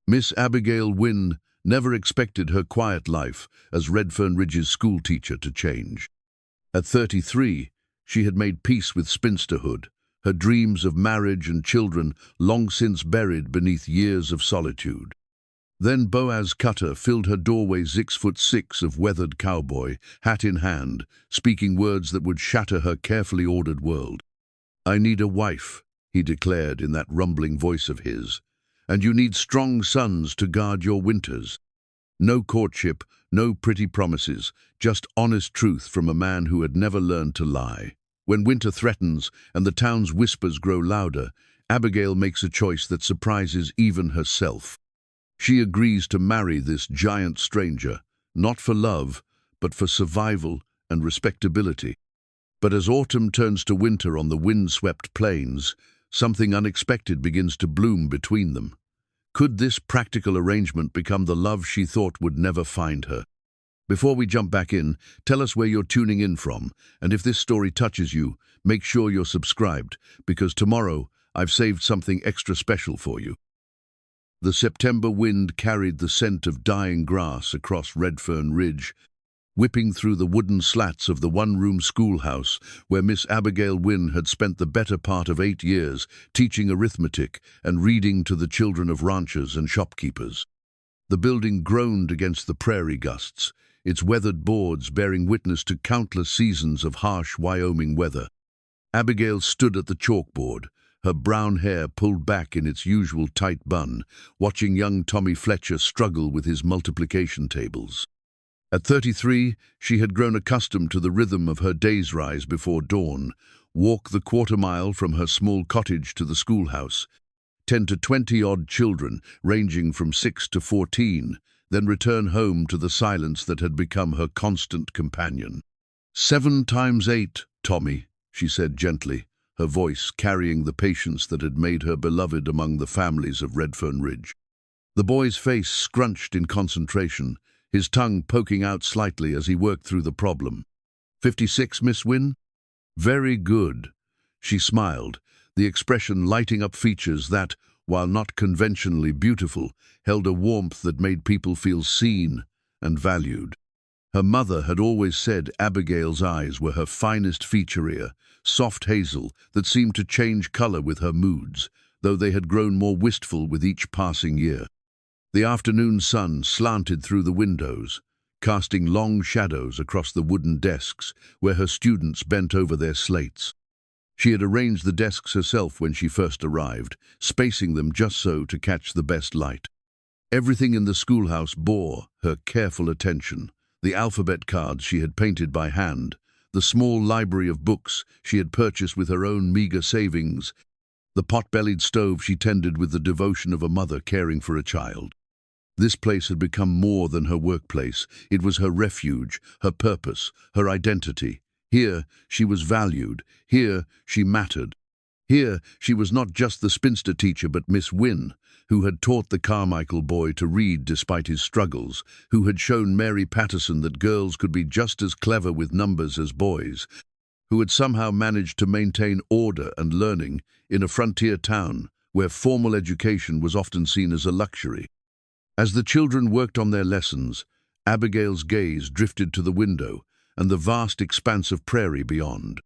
Miss Abigail Wynn never expected her quiet life as Redfern Ridge's schoolteacher to change. At 33, she had made peace with spinsterhood, her dreams of marriage and children long since buried beneath years of solitude. Then Boaz Cutter filled her doorway 6'6" of weathered cowboy, hat in hand, speaking words that would shatter her carefully ordered world. "I need a wife," he declared in that rumbling voice of his, "and you need strong sons to guard your winters." No courtship, no pretty promises, just honest truth from a man who had never learned to lie. When winter threatens and the town's whispers grow louder, Abigail makes a choice that surprises even herself. She agrees to marry this giant stranger, not for love, but for survival and respectability. But as autumn turns to winter on the wind-swept plains, something unexpected begins to bloom between them. Could this practical arrangement become the love she thought would never find her? Before we jump back in, tell us where you're tuning in from, and if this story touches you, make sure you're subscribed, because tomorrow I've saved something extra special for you. The September wind carried the scent of dying grass across Redfern Ridge, whipping through the wooden slats of the one-room schoolhouse where Miss Abigail Wynn had spent the better part of 8 years teaching arithmetic and reading to the children of ranchers and shopkeepers. The building groaned against the prairie gusts, its weathered boards bearing witness to countless seasons of harsh Wyoming weather. Abigail stood at the chalkboard, her brown hair pulled back in its usual tight bun, watching young Tommy Fletcher struggle with his multiplication tables. At 33, she had grown accustomed to the rhythm of her day's rise before dawn, walk the quarter-mile from her small cottage to the schoolhouse, 10 to 20-odd children, ranging from 6 to 14, then return home to the silence that had become her constant companion. 7 times 8, Tommy, she said gently, her voice carrying the patience that had made her beloved among the families of Redfern Ridge. The boy's face scrunched in concentration, his tongue poking out slightly as he worked through the problem. 56, Miss Wynn? Very good. She smiled, the expression lighting up features that, while not conventionally beautiful, held a warmth that made people feel seen and valued. Her mother had always said Abigail's eyes were her finest feature ear, soft hazel that seemed to change color with her moods, though they had grown more wistful with each passing year. The afternoon sun slanted through the windows, casting long shadows across the wooden desks where her students bent over their slates. She had arranged the desks herself when she first arrived, spacing them just so to catch the best light. Everything in the schoolhouse bore her careful attention. The alphabet cards she had painted by hand, the small library of books she had purchased with her own meager savings, the pot-bellied stove she tended with the devotion of a mother caring for a child. This place had become more than her workplace. It was her refuge, her purpose, her identity. Here she was valued. Here she mattered. Here she was not just the spinster teacher but Miss Wynn, who had taught the Carmichael boy to read despite his struggles, who had shown Mary Patterson that girls could be just as clever with numbers as boys, who had somehow managed to maintain order and learning in a frontier town where formal education was often seen as a luxury. As the children worked on their lessons, Abigail's gaze drifted to the window and the vast expanse of prairie beyond.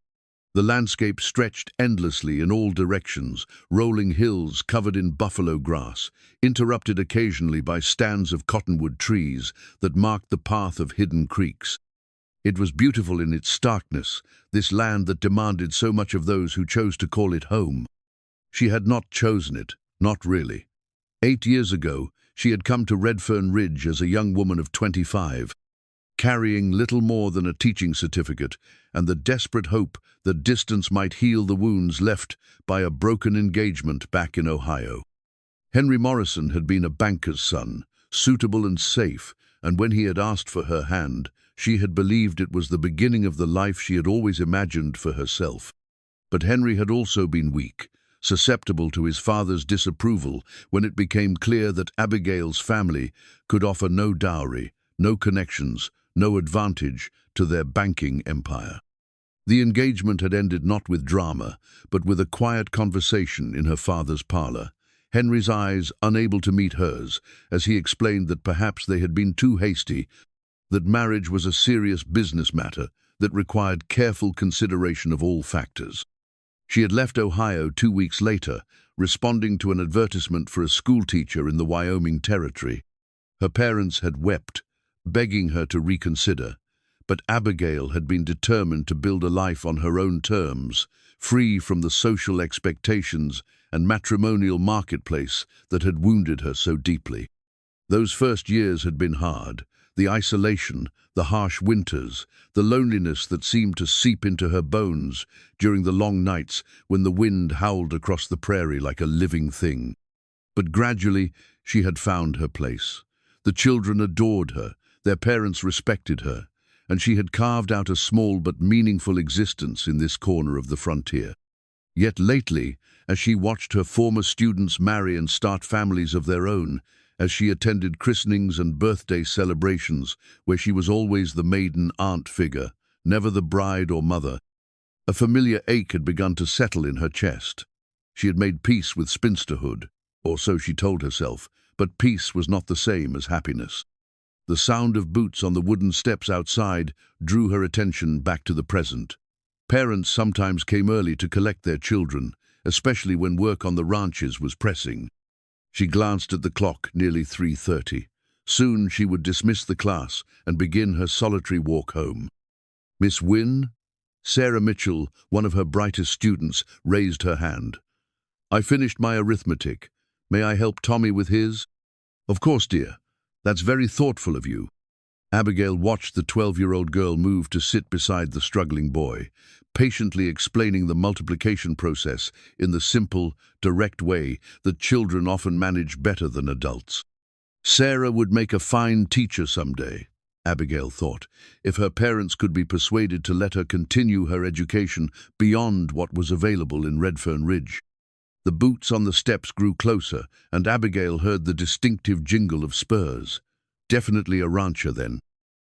The landscape stretched endlessly in all directions, rolling hills covered in buffalo grass, interrupted occasionally by stands of cottonwood trees that marked the path of hidden creeks. It was beautiful in its starkness, this land that demanded so much of those who chose to call it home. She had not chosen it, not really. 8 years ago, she had come to Redfern Ridge as a young woman of 25, carrying little more than a teaching certificate and the desperate hope that distance might heal the wounds left by a broken engagement back in Ohio. Henry Morrison had been a banker's son, suitable and safe, and when he had asked for her hand, she had believed it was the beginning of the life she had always imagined for herself. But Henry had also been weak, susceptible to his father's disapproval when it became clear that Abigail's family could offer no dowry, no connections, no advantage to their banking empire. The engagement had ended not with drama, but with a quiet conversation in her father's parlor. Henry's eyes unable to meet hers, as he explained that perhaps they had been too hasty, that marriage was a serious business matter that required careful consideration of all factors. She had left Ohio 2 weeks later, responding to an advertisement for a schoolteacher in the Wyoming Territory. Her parents had wept, begging her to reconsider, but Abigail had been determined to build a life on her own terms, free from the social expectations and matrimonial marketplace that had wounded her so deeply. Those first years had been hard. The isolation, the harsh winters, the loneliness that seemed to seep into her bones during the long nights when the wind howled across the prairie like a living thing. But gradually, she had found her place. The children adored her, their parents respected her, and she had carved out a small but meaningful existence in this corner of the frontier. Yet lately, as she watched her former students marry and start families of their own, as she attended christenings and birthday celebrations where she was always the maiden aunt figure, never the bride or mother, a familiar ache had begun to settle in her chest. She had made peace with spinsterhood, or so she told herself, but peace was not the same as happiness. The sound of boots on the wooden steps outside drew her attention back to the present. Parents sometimes came early to collect their children, especially when work on the ranches was pressing. She glanced at the clock, nearly 3:30. Soon she would dismiss the class and begin her solitary walk home. "Miss Wynn?" Sarah Mitchell, one of her brightest students, raised her hand. "I finished my arithmetic. May I help Tommy with his?" "Of course, dear. That's very thoughtful of you." Abigail watched the 12-year-old girl move to sit beside the struggling boy, patiently explaining the multiplication process in the simple, direct way that children often manage better than adults. Sarah would make a fine teacher someday, Abigail thought, if her parents could be persuaded to let her continue her education beyond what was available in Redfern Ridge. The boots on the steps grew closer, and Abigail heard the distinctive jingle of spurs. Definitely a rancher then.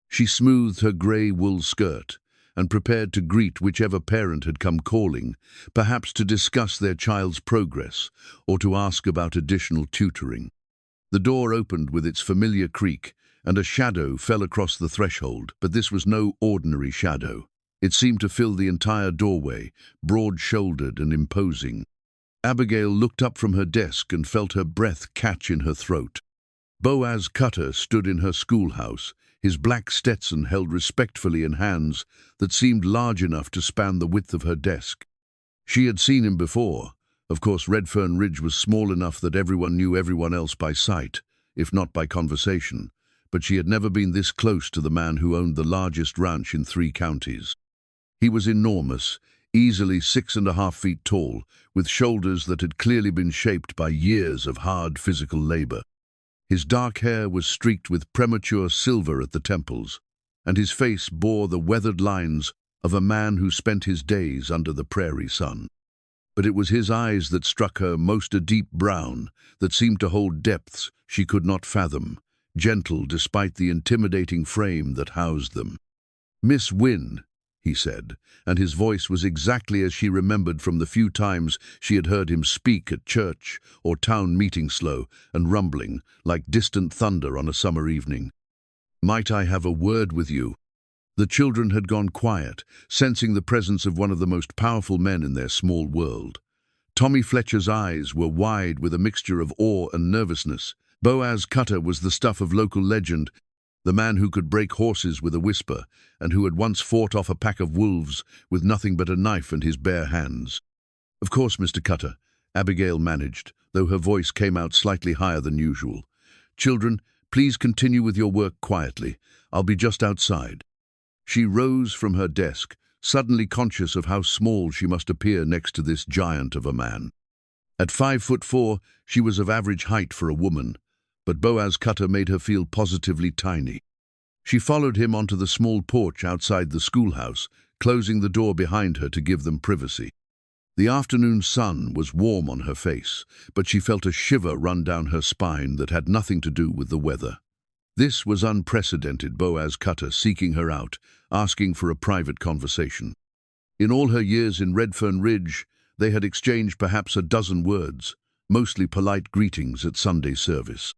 She smoothed her grey wool skirt and prepared to greet whichever parent had come calling, perhaps to discuss their child's progress or to ask about additional tutoring. The door opened with its familiar creak, and a shadow fell across the threshold, but this was no ordinary shadow. It seemed to fill the entire doorway, broad-shouldered and imposing. Abigail looked up from her desk and felt her breath catch in her throat. Boaz Cutter stood in her schoolhouse, his black Stetson held respectfully in hands that seemed large enough to span the width of her desk. She had seen him before. Of course, Redfern Ridge was small enough that everyone knew everyone else by sight, if not by conversation, but she had never been this close to the man who owned the largest ranch in 3 counties. He was enormous, easily 6.5 feet tall, with shoulders that had clearly been shaped by years of hard physical labor. His dark hair was streaked with premature silver at the temples, and his face bore the weathered lines of a man who spent his days under the prairie sun. But it was his eyes that struck her most, a deep brown that seemed to hold depths she could not fathom, gentle despite the intimidating frame that housed them. "Miss Wynn," he said, and his voice was exactly as she remembered from the few times she had heard him speak at church or town meeting, slow and rumbling, like distant thunder on a summer evening. "Might I have a word with you?" The children had gone quiet, sensing the presence of one of the most powerful men in their small world. Tommy Fletcher's eyes were wide with a mixture of awe and nervousness. Boaz Cutter was the stuff of local legend, the man who could break horses with a whisper, and who had once fought off a pack of wolves with nothing but a knife and his bare hands. "Of course, Mr. Cutter," Abigail managed, though her voice came out slightly higher than usual. "Children, please continue with your work quietly. I'll be just outside." She rose from her desk, suddenly conscious of how small she must appear next to this giant of a man. At 5'4", she was of average height for a woman, but Boaz Cutter made her feel positively tiny. She followed him onto the small porch outside the schoolhouse, closing the door behind her to give them privacy. The afternoon sun was warm on her face, but she felt a shiver run down her spine that had nothing to do with the weather. This was unprecedented, Boaz Cutter seeking her out, asking for a private conversation. In all her years in Redfern Ridge, they had exchanged perhaps a dozen words, mostly polite greetings at Sunday service.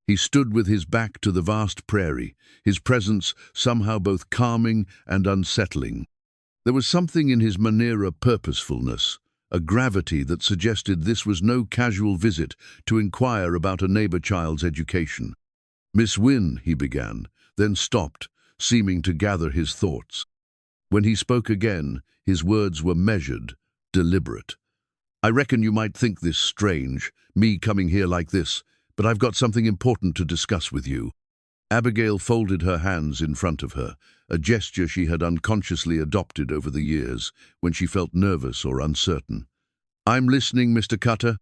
He stood with his back to the vast prairie, his presence somehow both calming and unsettling. There was something in his manner of purposefulness, a gravity that suggested this was no casual visit to inquire about a neighbor child's education. "Miss Wynn," he began, then stopped, seeming to gather his thoughts. When he spoke again, his words were measured, deliberate. "I reckon you might think this strange, me coming here like this, but I've got something important to discuss with you." Abigail folded her hands in front of her, a gesture she had unconsciously adopted over the years when she felt nervous or uncertain. "I'm listening, Mr. Cutter."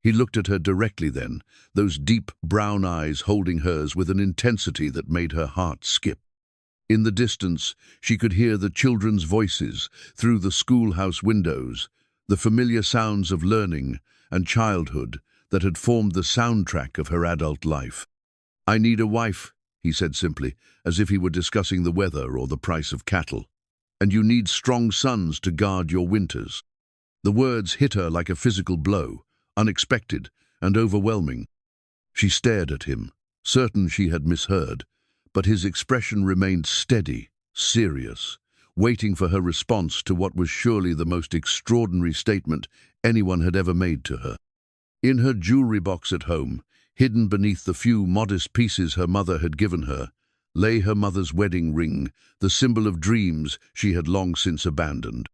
He looked at her directly then, those deep brown eyes holding hers with an intensity that made her heart skip. In the distance, she could hear the children's voices through the schoolhouse windows, the familiar sounds of learning and childhood that had formed the soundtrack of her adult life. "I need a wife," he said simply, as if he were discussing the weather or the price of cattle. "And you need strong sons to guard your winters." The words hit her like a physical blow, unexpected and overwhelming. She stared at him, certain she had misheard, but his expression remained steady, serious, waiting for her response to what was surely the most extraordinary statement anyone had ever made to her. In her jewelry box at home, hidden beneath the few modest pieces her mother had given her, lay her mother's wedding ring, the symbol of dreams she had long since abandoned.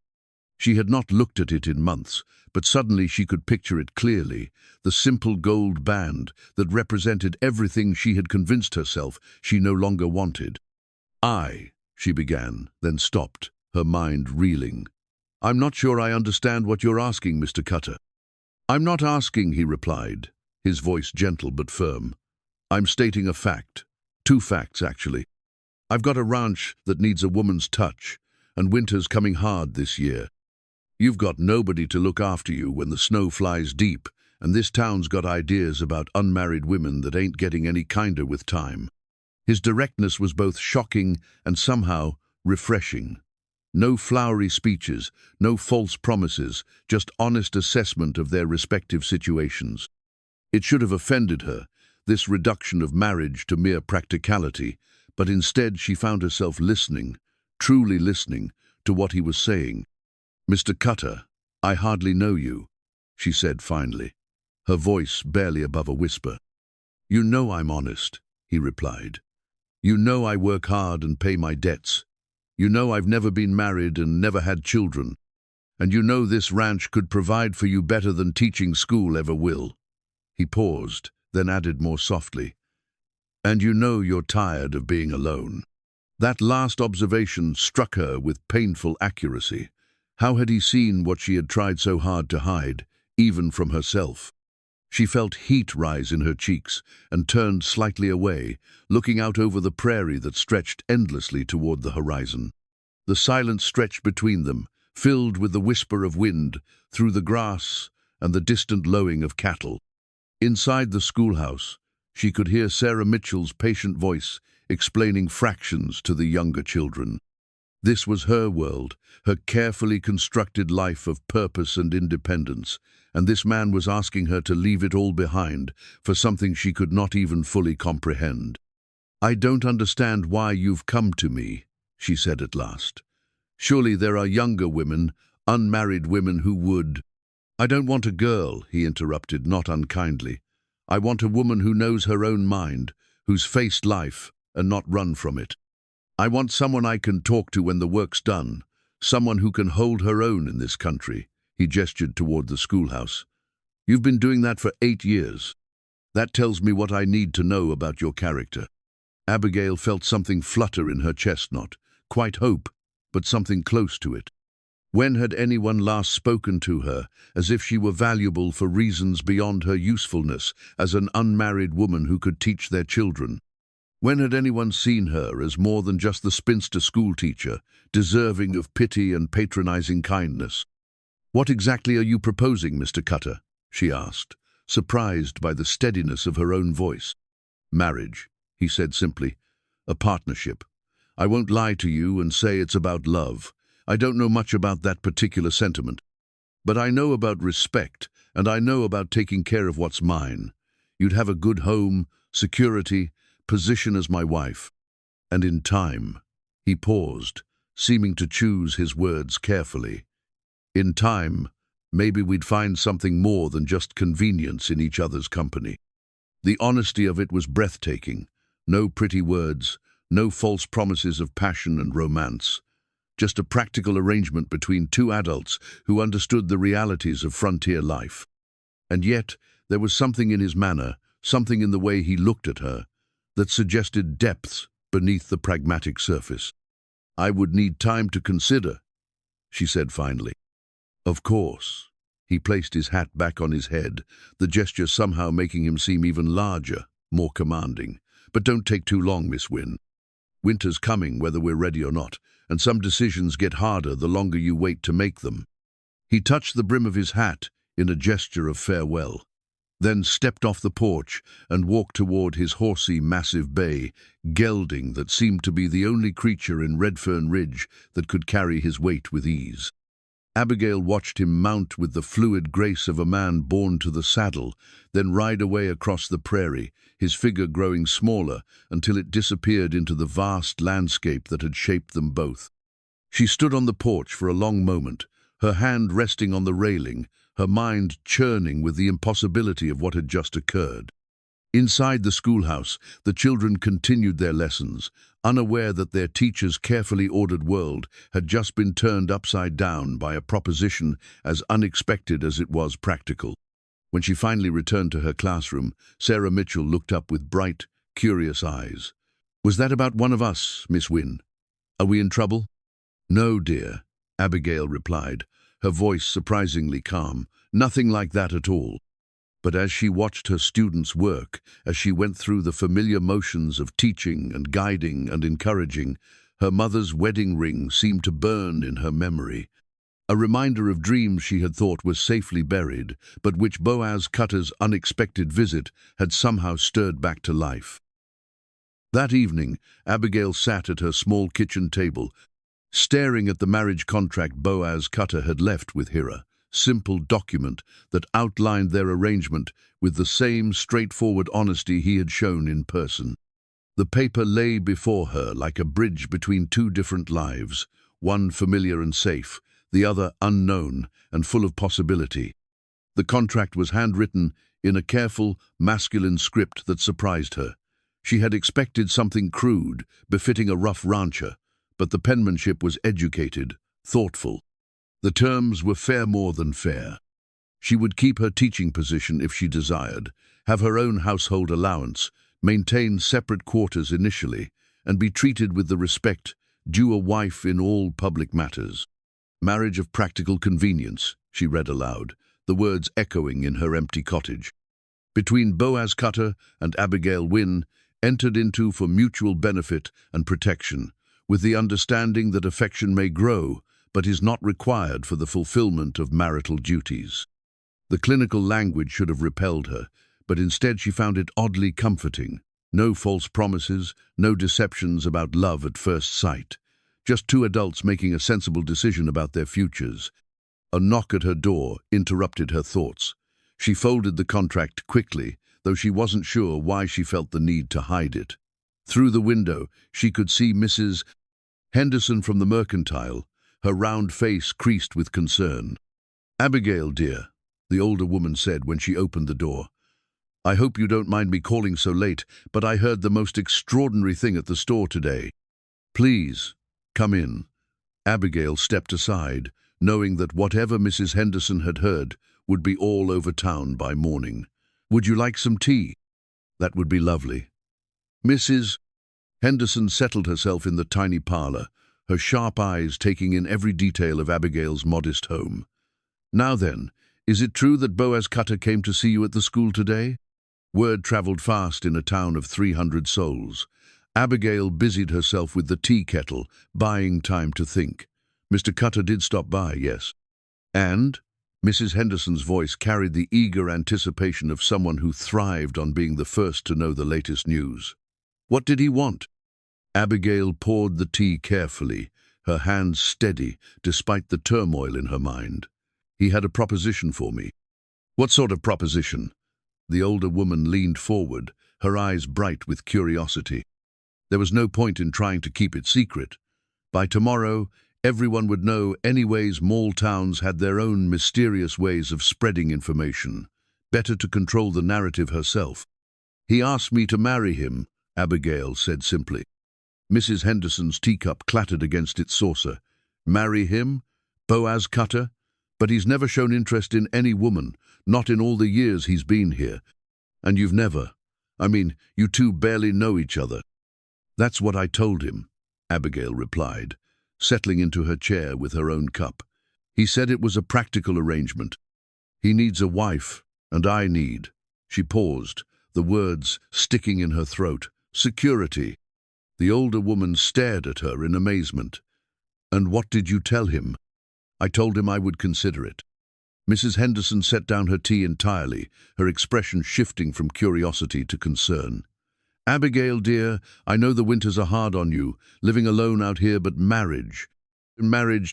She had not looked at it in months, but suddenly she could picture it clearly, the simple gold band that represented everything she had convinced herself she no longer wanted. She began, then stopped, her mind reeling. "I'm not sure I understand what you're asking, Mr. Cutter." "I'm not asking," he replied, his voice gentle but firm. "I'm stating a fact. Two facts, actually. I've got a ranch that needs a woman's touch, and winter's coming hard this year. You've got nobody to look after you when the snow flies deep, and this town's got ideas about unmarried women that ain't getting any kinder with time." His directness was both shocking and somehow refreshing. No flowery speeches, no false promises, just honest assessment of their respective situations. It should have offended her, this reduction of marriage to mere practicality, but instead she found herself listening, truly listening, to what he was saying. "Mr. Cutter, I hardly know you," she said finally, her voice barely above a whisper. "You know I'm honest," he replied. "You know I work hard and pay my debts. You know I've never been married and never had children. And you know this ranch could provide for you better than teaching school ever will." He paused, then added more softly, "And you know you're tired of being alone." That last observation struck her with painful accuracy. How had he seen what she had tried so hard to hide, even from herself? She felt heat rise in her cheeks and turned slightly away, looking out over the prairie that stretched endlessly toward the horizon. The silence stretched between them, filled with the whisper of wind through the grass and the distant lowing of cattle. Inside the schoolhouse, she could hear Sarah Mitchell's patient voice explaining fractions to the younger children. This was her world, her carefully constructed life of purpose and independence, and this man was asking her to leave it all behind for something she could not even fully comprehend. "I don't understand why you've come to me," she said at last. "Surely there are younger women, unmarried women who would—" "I don't want a girl," he interrupted, not unkindly. "I want a woman who knows her own mind, who's faced life and not run from it. I want someone I can talk to when the work's done, someone who can hold her own in this country." He gestured toward the schoolhouse. "You've been doing that for 8 years. That tells me what I need to know about your character." Abigail felt something flutter in her chest, not quite hope, but something close to it. When had anyone last spoken to her as if she were valuable for reasons beyond her usefulness as an unmarried woman who could teach their children? When had anyone seen her as more than just the spinster schoolteacher, deserving of pity and patronizing kindness? "What exactly are you proposing, Mr. Cutter?" she asked, surprised by the steadiness of her own voice. "Marriage," he said simply. "A partnership. I won't lie to you and say it's about love. I don't know much about that particular sentiment. But I know about respect and I know about taking care of what's mine. You'd have a good home, security, position as my wife. And in time, he paused, seeming to choose his words carefully. In time, maybe we'd find something more than just convenience in each other's company. The honesty of it was breathtaking. No pretty words, no false promises of passion and romance. Just a practical arrangement between two adults who understood the realities of frontier life. And yet, there was something in his manner, something in the way he looked at her, that suggested depths beneath the pragmatic surface. "I would need time to consider," she said finally. "Of course." He placed his hat back on his head, the gesture somehow making him seem even larger, more commanding. "But don't take too long, Miss Wynn. Winter's coming, whether we're ready or not, and some decisions get harder the longer you wait to make them." He touched the brim of his hat in a gesture of farewell, then stepped off the porch and walked toward his horsey, massive bay, gelding that seemed to be the only creature in Redfern Ridge that could carry his weight with ease. Abigail watched him mount with the fluid grace of a man born to the saddle, then ride away across the prairie, his figure growing smaller until it disappeared into the vast landscape that had shaped them both. She stood on the porch for a long moment, her hand resting on the railing, her mind churning with the impossibility of what had just occurred. Inside the schoolhouse, the children continued their lessons, unaware that their teacher's carefully ordered world had just been turned upside down by a proposition as unexpected as it was practical. When she finally returned to her classroom, Sarah Mitchell looked up with bright, curious eyes. "Was that about one of us, Miss Wynn? Are we in trouble?" "No, dear," Abigail replied, her voice surprisingly calm. "Nothing like that at all." But as she watched her students work, as she went through the familiar motions of teaching and guiding and encouraging, her mother's wedding ring seemed to burn in her memory, a reminder of dreams she had thought were safely buried, but which Boaz Cutter's unexpected visit had somehow stirred back to life. That evening, Abigail sat at her small kitchen table, staring at the marriage contract Boaz Cutter had left with Hira. Simple document that outlined their arrangement with the same straightforward honesty he had shown in person. The paper lay before her like a bridge between two different lives, one familiar and safe, the other unknown and full of possibility. The contract was handwritten in a careful, masculine script that surprised her. She had expected something crude, befitting a rough rancher, but the penmanship was educated, thoughtful. The terms were fair more than fair. She would keep her teaching position if she desired, have her own household allowance, maintain separate quarters initially, and be treated with the respect due a wife in all public matters. "Marriage of practical convenience," she read aloud, the words echoing in her empty cottage. "Between Boaz Cutter and Abigail Wynn, entered into for mutual benefit and protection, with the understanding that affection may grow, but is not required for the fulfillment of marital duties." The clinical language should have repelled her, but instead she found it oddly comforting. No false promises, no deceptions about love at first sight. Just two adults making a sensible decision about their futures. A knock at her door interrupted her thoughts. She folded the contract quickly, though she wasn't sure why she felt the need to hide it. Through the window, she could see Mrs. Henderson from the Mercantile, her round face creased with concern. "Abigail, dear," the older woman said when she opened the door. "I hope you don't mind me calling so late, but I heard the most extraordinary thing at the store today." "Please, come in." Abigail stepped aside, knowing that whatever Mrs. Henderson had heard would be all over town by morning. "Would you like some tea?" "That would be lovely." Mrs. Henderson settled herself in the tiny parlor, her sharp eyes taking in every detail of Abigail's modest home. "Now then, is it true that Boaz Cutter came to see you at the school today?" Word traveled fast in a town of 300 souls. Abigail busied herself with the tea kettle, buying time to think. "Mr. Cutter did stop by, yes." "And?" Mrs. Henderson's voice carried the eager anticipation of someone who thrived on being the first to know the latest news. "What did he want?" Abigail poured the tea carefully, her hands steady despite the turmoil in her mind. "He had a proposition for me." What sort of proposition? The older woman leaned forward, her eyes bright with curiosity. There was no point in trying to keep it secret. By tomorrow, everyone would know anyways. Small towns had their own mysterious ways of spreading information. Better to control the narrative herself. He asked me to marry him, Abigail said simply. Mrs. Henderson's teacup clattered against its saucer. Marry him? Boaz Cutter? But he's never shown interest in any woman, not in all the years he's been here. And you've never. You two barely know each other. That's what I told him, Abigail replied, settling into her chair with her own cup. He said it was a practical arrangement. He needs a wife, and I need. She paused, the words sticking in her throat. Security. The older woman stared at her in amazement. And what did you tell him? I told him I would consider it. Mrs. Henderson set down her tea entirely, her expression shifting from curiosity to concern. Abigail, dear, I know the winters are hard on you, living alone out here, but marriage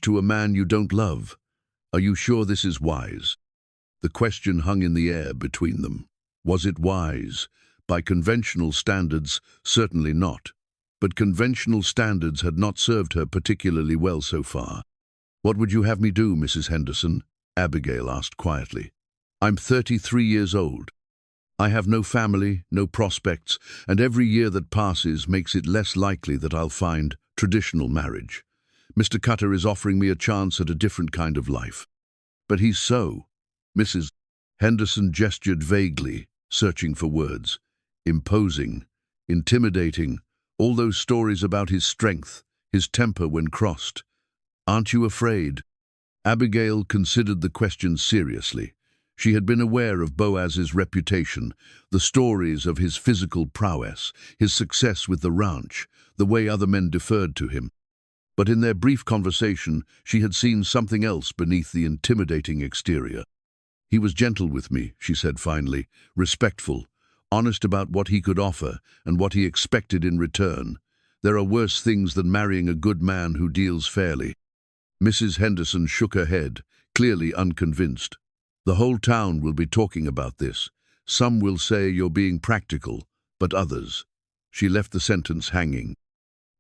to a man you don't love. Are you sure this is wise? The question hung in the air between them. Was it wise? By conventional standards, certainly not. But conventional standards had not served her particularly well so far. What would you have me do, Mrs. Henderson? Abigail asked quietly. I'm 33 years old. I have no family, no prospects, and every year that passes makes it less likely that I'll find traditional marriage. Mr. Cutter is offering me a chance at a different kind of life. But he's so. Mrs. Henderson gestured vaguely, searching for words. Imposing, intimidating, all those stories about his strength, his temper when crossed. Aren't you afraid? Abigail considered the question seriously. She had been aware of Boaz's reputation, the stories of his physical prowess, his success with the ranch, the way other men deferred to him. But in their brief conversation, she had seen something else beneath the intimidating exterior. He was gentle with me, she said finally, respectful, honest about what he could offer and what he expected in return. There are worse things than marrying a good man who deals fairly. Mrs. Henderson shook her head, clearly unconvinced. The whole town will be talking about this. Some will say you're being practical, but others. She left the sentence hanging.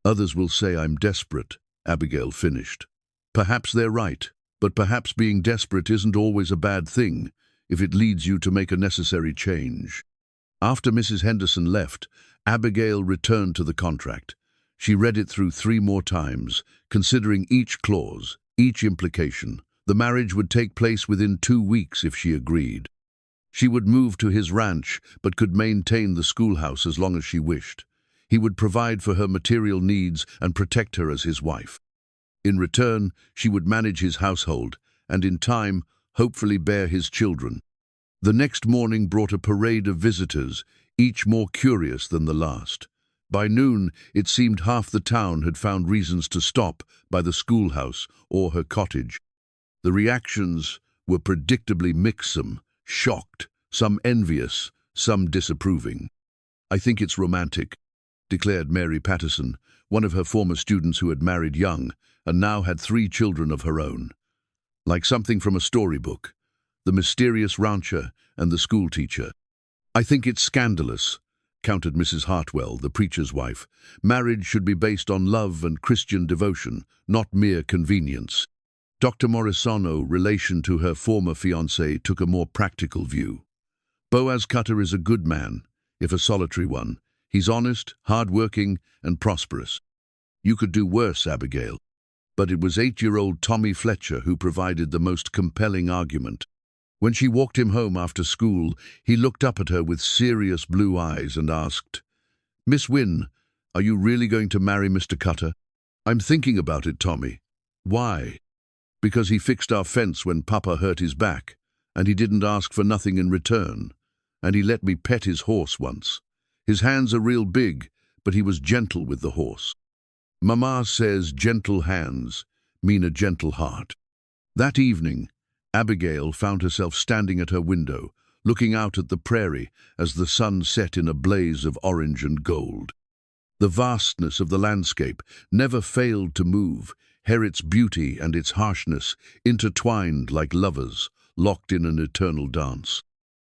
Others will say I'm desperate, Abigail finished. Perhaps they're right, but perhaps being desperate isn't always a bad thing if it leads you to make a necessary change. After Mrs. Henderson left, Abigail returned to the contract. She read it through 3 more times, considering each clause, each implication. The marriage would take place within 2 weeks if she agreed. She would move to his ranch, but could maintain the schoolhouse as long as she wished. He would provide for her material needs and protect her as his wife. In return, she would manage his household, and in time, hopefully bear his children. The next morning brought a parade of visitors, each more curious than the last. By noon, it seemed half the town had found reasons to stop by the schoolhouse or her cottage. The reactions were predictably mixed, shocked, some envious, some disapproving. I think it's romantic, declared Mary Patterson, one of her former students who had married young and now had 3 children of her own. Like something from a storybook, the mysterious rancher and the schoolteacher. I think it's scandalous, countered Mrs. Hartwell, the preacher's wife. Marriage should be based on love and Christian devotion, not mere convenience. Dr. Morisano, relation to her former fiancé, took a more practical view. Boaz Cutter is a good man, if a solitary one. He's honest, hard-working, and prosperous. You could do worse, Abigail. But it was 8-year-old Tommy Fletcher who provided the most compelling argument. When she walked him home after school, he looked up at her with serious blue eyes and asked, "Miss Wynn, are you really going to marry Mr. Cutter?" "I'm thinking about it, Tommy." "Why?" "Because he fixed our fence when Papa hurt his back, and he didn't ask for nothing in return, and he let me pet his horse once. His hands are real big, but he was gentle with the horse. Mama says gentle hands mean a gentle heart." That evening, Abigail found herself standing at her window, looking out at the prairie as the sun set in a blaze of orange and gold. The vastness of the landscape never failed to move, its beauty and its harshness intertwined like lovers, locked in an eternal dance.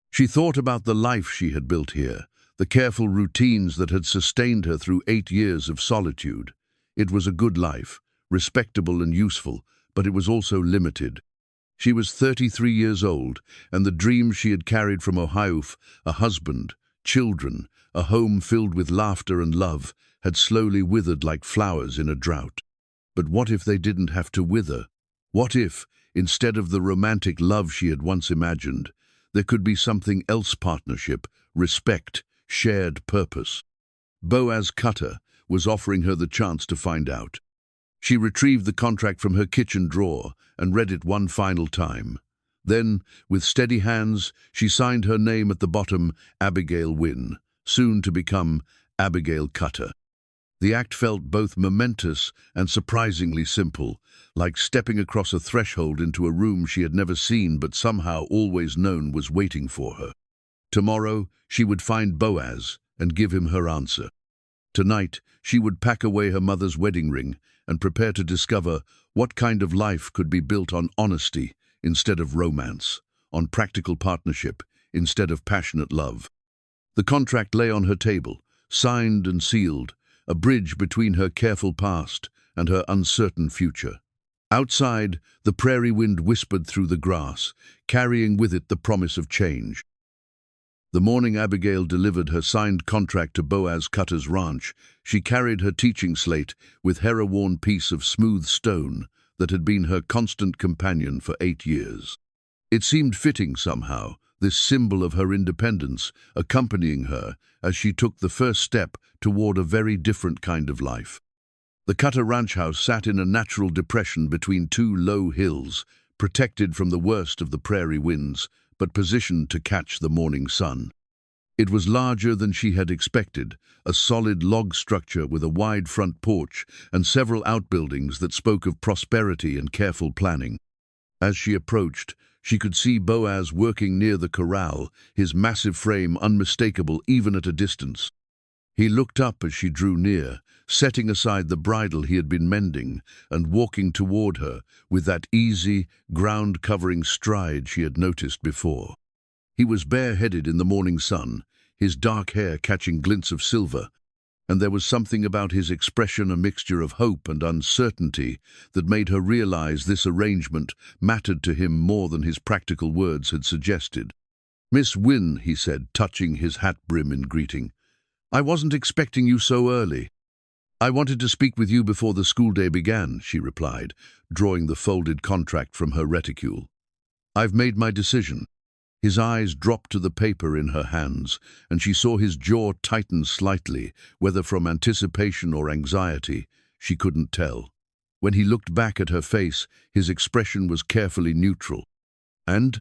She thought about the life she had built here, the careful routines that had sustained her through 8 years of solitude. It was a good life, respectable and useful, but it was also limited. She was 33 years old, and the dreams she had carried from Ohio, a husband, children, a home filled with laughter and love, had slowly withered like flowers in a drought. But what if they didn't have to wither? What if, instead of the romantic love she had once imagined, there could be something else: partnership, respect, shared purpose? Boaz Cutter was offering her the chance to find out. She retrieved the contract from her kitchen drawer and read it one final time. Then, with steady hands, she signed her name at the bottom, Abigail Wynn, soon to become Abigail Cutter. The act felt both momentous and surprisingly simple, like stepping across a threshold into a room she had never seen but somehow always known was waiting for her. Tomorrow, she would find Boaz and give him her answer. Tonight, she would pack away her mother's wedding ring and prepare to discover what kind of life could be built on honesty instead of romance, on practical partnership instead of passionate love. The contract lay on her table, signed and sealed, a bridge between her careful past and her uncertain future. Outside, the prairie wind whispered through the grass, carrying with it the promise of change. The morning Abigail delivered her signed contract to Boaz Cutter's ranch, she carried her teaching slate with her-worn piece of smooth stone that had been her constant companion for 8 years. It seemed fitting somehow, this symbol of her independence, accompanying her as she took the first step toward a very different kind of life. The Cutter ranch house sat in a natural depression between 2 low hills, protected from the worst of the prairie winds, but positioned to catch the morning sun. It was larger than she had expected, a solid log structure with a wide front porch and several outbuildings that spoke of prosperity and careful planning. As she approached, she could see Boaz working near the corral, his massive frame unmistakable even at a distance. He looked up as she drew near, setting aside the bridle he had been mending and walking toward her with that easy, ground-covering stride she had noticed before. He was bareheaded in the morning sun, his dark hair catching glints of silver, and there was something about his expression, a mixture of hope and uncertainty, that made her realize this arrangement mattered to him more than his practical words had suggested. "Miss Wynn," he said, touching his hat brim in greeting, "I wasn't expecting you so early." "I wanted to speak with you before the school day began," she replied, drawing the folded contract from her reticule. "I've made my decision." His eyes dropped to the paper in her hands, and she saw his jaw tighten slightly, whether from anticipation or anxiety, she couldn't tell. When he looked back at her face, his expression was carefully neutral. And,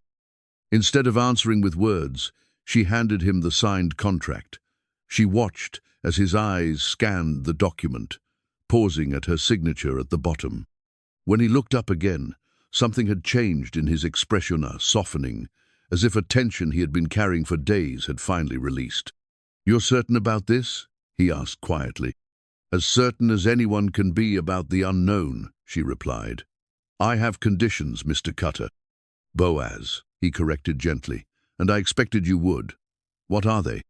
instead of answering with words, she handed him the signed contract. She watched as his eyes scanned the document, pausing at her signature at the bottom. When he looked up again, something had changed in his expression, softening, as if a tension he had been carrying for days had finally released. "You're certain about this?" he asked quietly. "As certain as anyone can be about the unknown," she replied. "I have conditions, Mr. Cutter." "Boaz," he corrected gently, "and I expected you would. What are they?"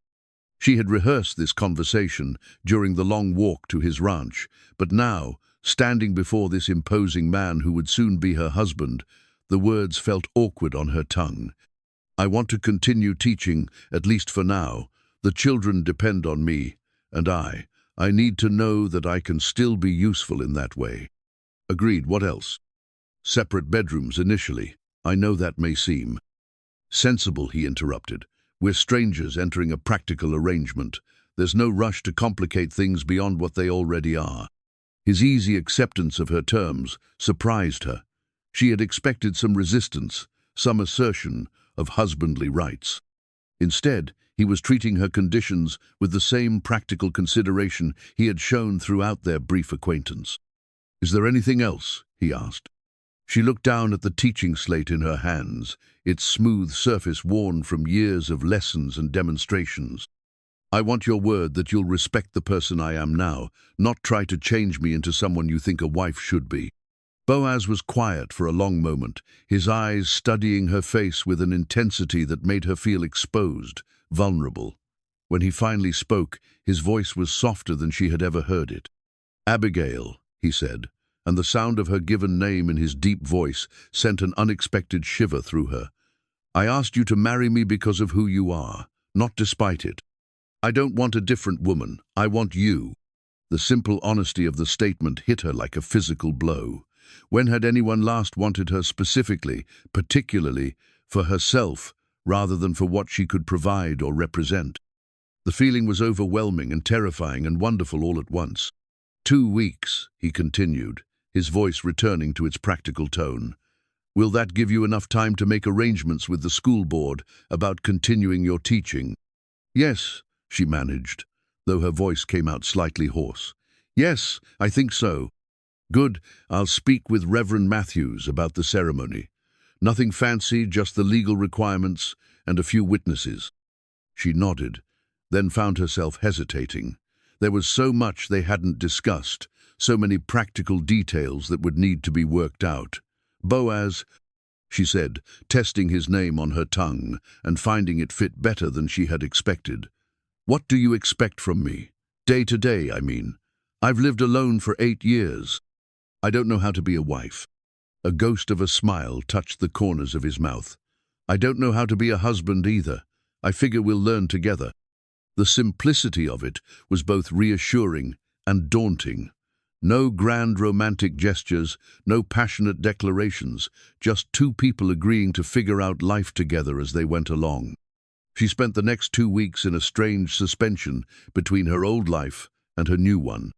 She had rehearsed this conversation during the long walk to his ranch, but now, standing before this imposing man who would soon be her husband, the words felt awkward on her tongue. "I want to continue teaching, at least for now. The children depend on me, and I need to know that I can still be useful in that way." "Agreed. What else?" "Separate bedrooms initially. I know that may seem sensible," he interrupted. "We're strangers entering a practical arrangement. There's no rush to complicate things beyond what they already are." His easy acceptance of her terms surprised her. She had expected some resistance, some assertion of husbandly rights. Instead, he was treating her conditions with the same practical consideration he had shown throughout their brief acquaintance. "Is there anything else?" he asked. She looked down at the teaching slate in her hands, its smooth surface worn from years of lessons and demonstrations. "I want your word that you'll respect the person I am now, not try to change me into someone you think a wife should be." Boaz was quiet for a long moment, his eyes studying her face with an intensity that made her feel exposed, vulnerable. When he finally spoke, his voice was softer than she had ever heard it. "Abigail," he said, and the sound of her given name in his deep voice sent an unexpected shiver through her. "I asked you to marry me because of who you are, not despite it. I don't want a different woman, I want you." The simple honesty of the statement hit her like a physical blow. When had anyone last wanted her specifically, particularly, for herself, rather than for what she could provide or represent? The feeling was overwhelming and terrifying and wonderful all at once. 2 weeks, he continued, his voice returning to its practical tone. "Will that give you enough time to make arrangements with the school board about continuing your teaching?" "Yes," she managed, though her voice came out slightly hoarse. "Yes, I think so." "Good, I'll speak with Reverend Matthews about the ceremony. Nothing fancy, just the legal requirements and a few witnesses." She nodded, then found herself hesitating. There was so much they hadn't discussed, so many practical details that would need to be worked out. "Boaz," she said, testing his name on her tongue and finding it fit better than she had expected. "What do you expect from me? Day to day, I mean. I've lived alone for 8 years. I don't know how to be a wife." A ghost of a smile touched the corners of his mouth. "I don't know how to be a husband either. I figure we'll learn together." The simplicity of it was both reassuring and daunting. No grand romantic gestures, no passionate declarations, just 2 people agreeing to figure out life together as they went along. She spent the next 2 weeks in a strange suspension between her old life and her new one.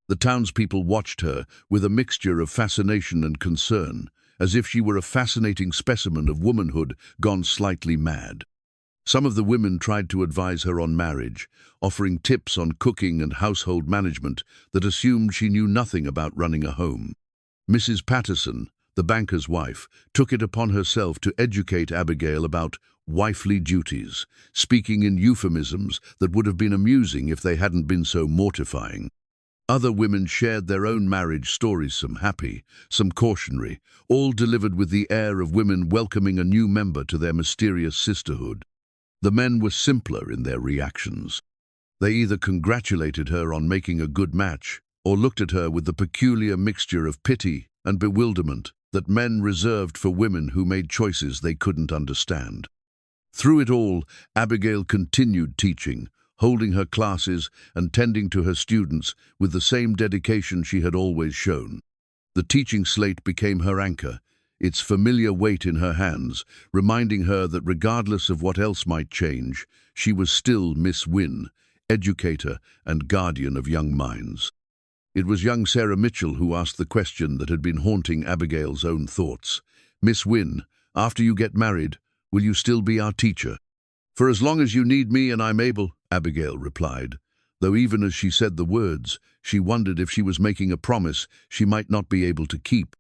The townspeople watched her with a mixture of fascination and concern, as if she were a fascinating specimen of womanhood gone slightly mad. Some of the women tried to advise her on marriage, offering tips on cooking and household management that assumed she knew nothing about running a home. Mrs. Patterson, the banker's wife, took it upon herself to educate Abigail about wifely duties, speaking in euphemisms that would have been amusing if they hadn't been so mortifying. Other women shared their own marriage stories, some happy, some cautionary, all delivered with the air of women welcoming a new member to their mysterious sisterhood. The men were simpler in their reactions. They either congratulated her on making a good match, or looked at her with the peculiar mixture of pity and bewilderment that men reserved for women who made choices they couldn't understand. Through it all, Abigail continued teaching, holding her classes and tending to her students with the same dedication she had always shown. The teaching slate became her anchor, its familiar weight in her hands, reminding her that regardless of what else might change, she was still Miss Wynn, educator and guardian of young minds. It was young Sarah Mitchell who asked the question that had been haunting Abigail's own thoughts. "Miss Wynn, after you get married, will you still be our teacher?" "For as long as you need me and I'm able," Abigail replied, though even as she said the words, she wondered if she was making a promise she might not be able to keep.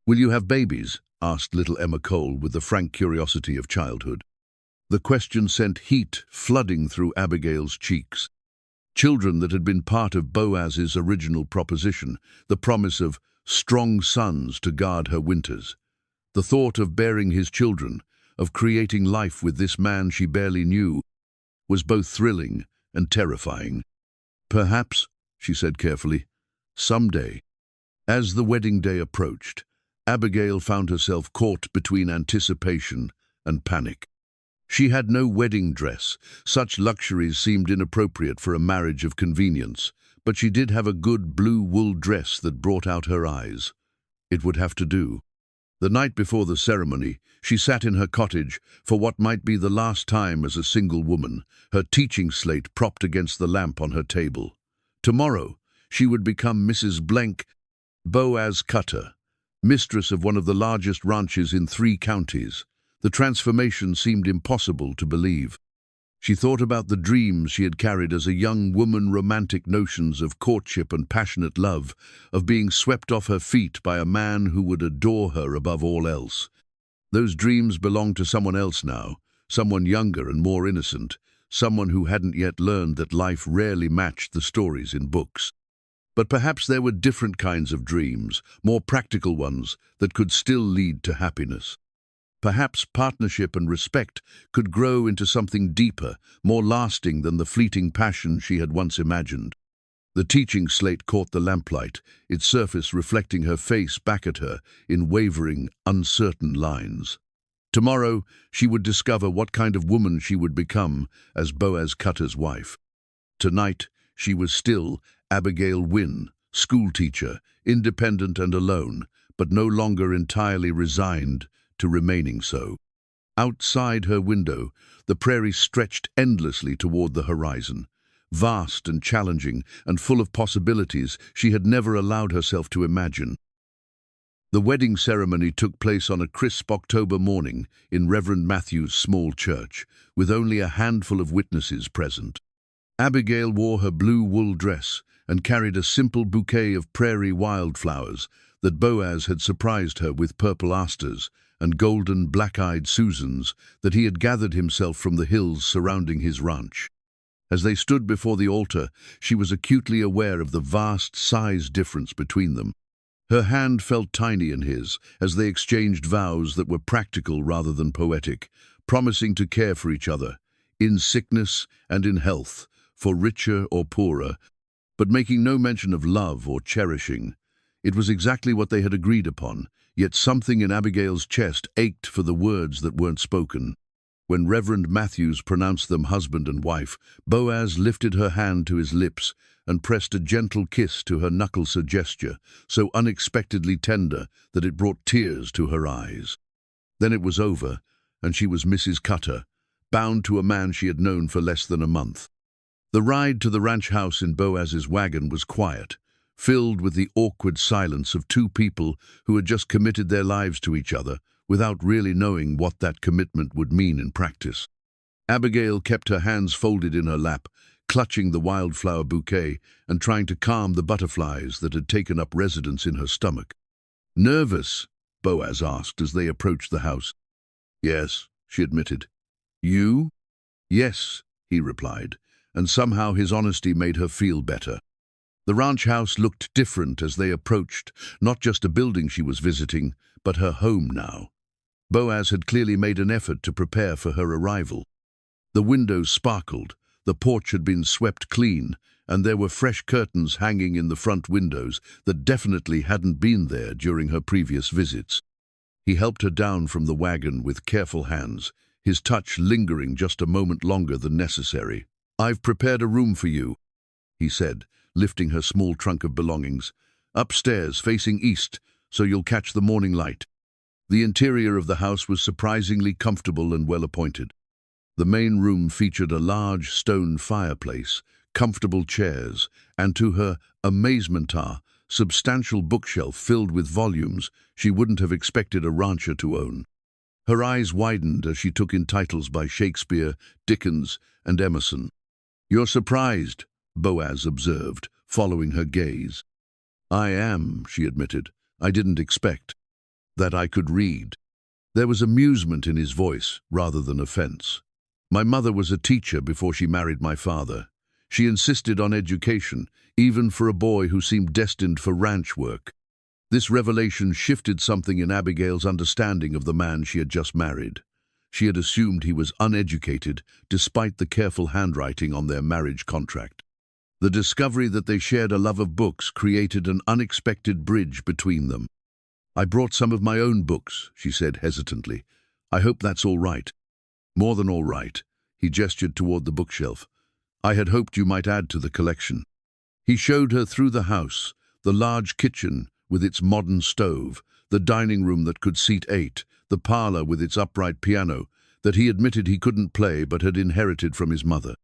"Will you have babies?" asked little Emma Cole with the frank curiosity of childhood. The question sent heat flooding through Abigail's cheeks. Children that had been part of Boaz's original proposition, the promise of strong sons to guard her winters. The thought of bearing his children, of creating life with this man she barely knew, was both thrilling and terrifying. "Perhaps," she said carefully, "someday." As the wedding day approached, Abigail found herself caught between anticipation and panic. She had no wedding dress. Such luxuries seemed inappropriate for a marriage of convenience, but she did have a good blue wool dress that brought out her eyes. It would have to do. The night before the ceremony, she sat in her cottage for what might be the last time as a single woman, her teaching slate propped against the lamp on her table. Tomorrow, she would become Mrs. Boaz Cutter, mistress of one of the largest ranches in 3 counties. The transformation seemed impossible to believe. She thought about the dreams she had carried as a young woman, romantic notions of courtship and passionate love, of being swept off her feet by a man who would adore her above all else. Those dreams belonged to someone else now, someone younger and more innocent, someone who hadn't yet learned that life rarely matched the stories in books. But perhaps there were different kinds of dreams, more practical ones, that could still lead to happiness. Perhaps partnership and respect could grow into something deeper, more lasting than the fleeting passion she had once imagined. The teaching slate caught the lamplight, its surface reflecting her face back at her in wavering, uncertain lines. Tomorrow, she would discover what kind of woman she would become as Boaz Cutter's wife. Tonight, she was still Abigail Wynn, schoolteacher, independent and alone, but no longer entirely resigned to remaining so. Outside her window, the prairie stretched endlessly toward the horizon, vast and challenging and full of possibilities she had never allowed herself to imagine. The wedding ceremony took place on a crisp October morning in Reverend Matthew's small church, with only a handful of witnesses present. Abigail wore her blue wool dress and carried a simple bouquet of prairie wildflowers that Boaz had surprised her with, purple asters and golden black-eyed Susans that he had gathered himself from the hills surrounding his ranch. As they stood before the altar, she was acutely aware of the vast size difference between them. Her hand felt tiny in his as they exchanged vows that were practical rather than poetic, promising to care for each other, in sickness and in health, for richer or poorer, but making no mention of love or cherishing. It was exactly what they had agreed upon, yet something in Abigail's chest ached for the words that weren't spoken. When Reverend Matthews pronounced them husband and wife, Boaz lifted her hand to his lips and pressed a gentle kiss to her knuckles, a gesture so unexpectedly tender that it brought tears to her eyes. Then it was over, and she was Mrs. Cutter, bound to a man she had known for less than a month. The ride to the ranch house in Boaz's wagon was quiet, filled with the awkward silence of two people who had just committed their lives to each other without really knowing what that commitment would mean in practice. Abigail kept her hands folded in her lap, clutching the wildflower bouquet and trying to calm the butterflies that had taken up residence in her stomach. "Nervous?" Boaz asked as they approached the house. "Yes," she admitted. "You?" "Yes," he replied, and somehow his honesty made her feel better. The ranch house looked different as they approached, not just a building she was visiting, but her home now. Boaz had clearly made an effort to prepare for her arrival. The windows sparkled, the porch had been swept clean, and there were fresh curtains hanging in the front windows that definitely hadn't been there during her previous visits. He helped her down from the wagon with careful hands, his touch lingering just a moment longer than necessary. "I've prepared a room for you," he said, lifting her small trunk of belongings. "Upstairs, facing east, so you'll catch the morning light." The interior of the house was surprisingly comfortable and well-appointed. The main room featured a large stone fireplace, comfortable chairs, and to her amazement, a substantial bookshelf filled with volumes she wouldn't have expected a rancher to own. Her eyes widened as she took in titles by Shakespeare, Dickens, and Emerson. "You're surprised," Boaz observed, following her gaze. "I am," she admitted. "I didn't expect that I could read." There was amusement in his voice rather than offense. "My mother was a teacher before she married my father. She insisted on education, even for a boy who seemed destined for ranch work." This revelation shifted something in Abigail's understanding of the man she had just married. She had assumed he was uneducated, despite the careful handwriting on their marriage contract. The discovery that they shared a love of books created an unexpected bridge between them. "I brought some of my own books," she said hesitantly. "I hope that's all right." "More than all right," he gestured toward the bookshelf. "I had hoped you might add to the collection." He showed her through the house, the large kitchen with its modern stove, the dining room that could seat 8, the parlor with its upright piano that he admitted he couldn't play but had inherited from his mother.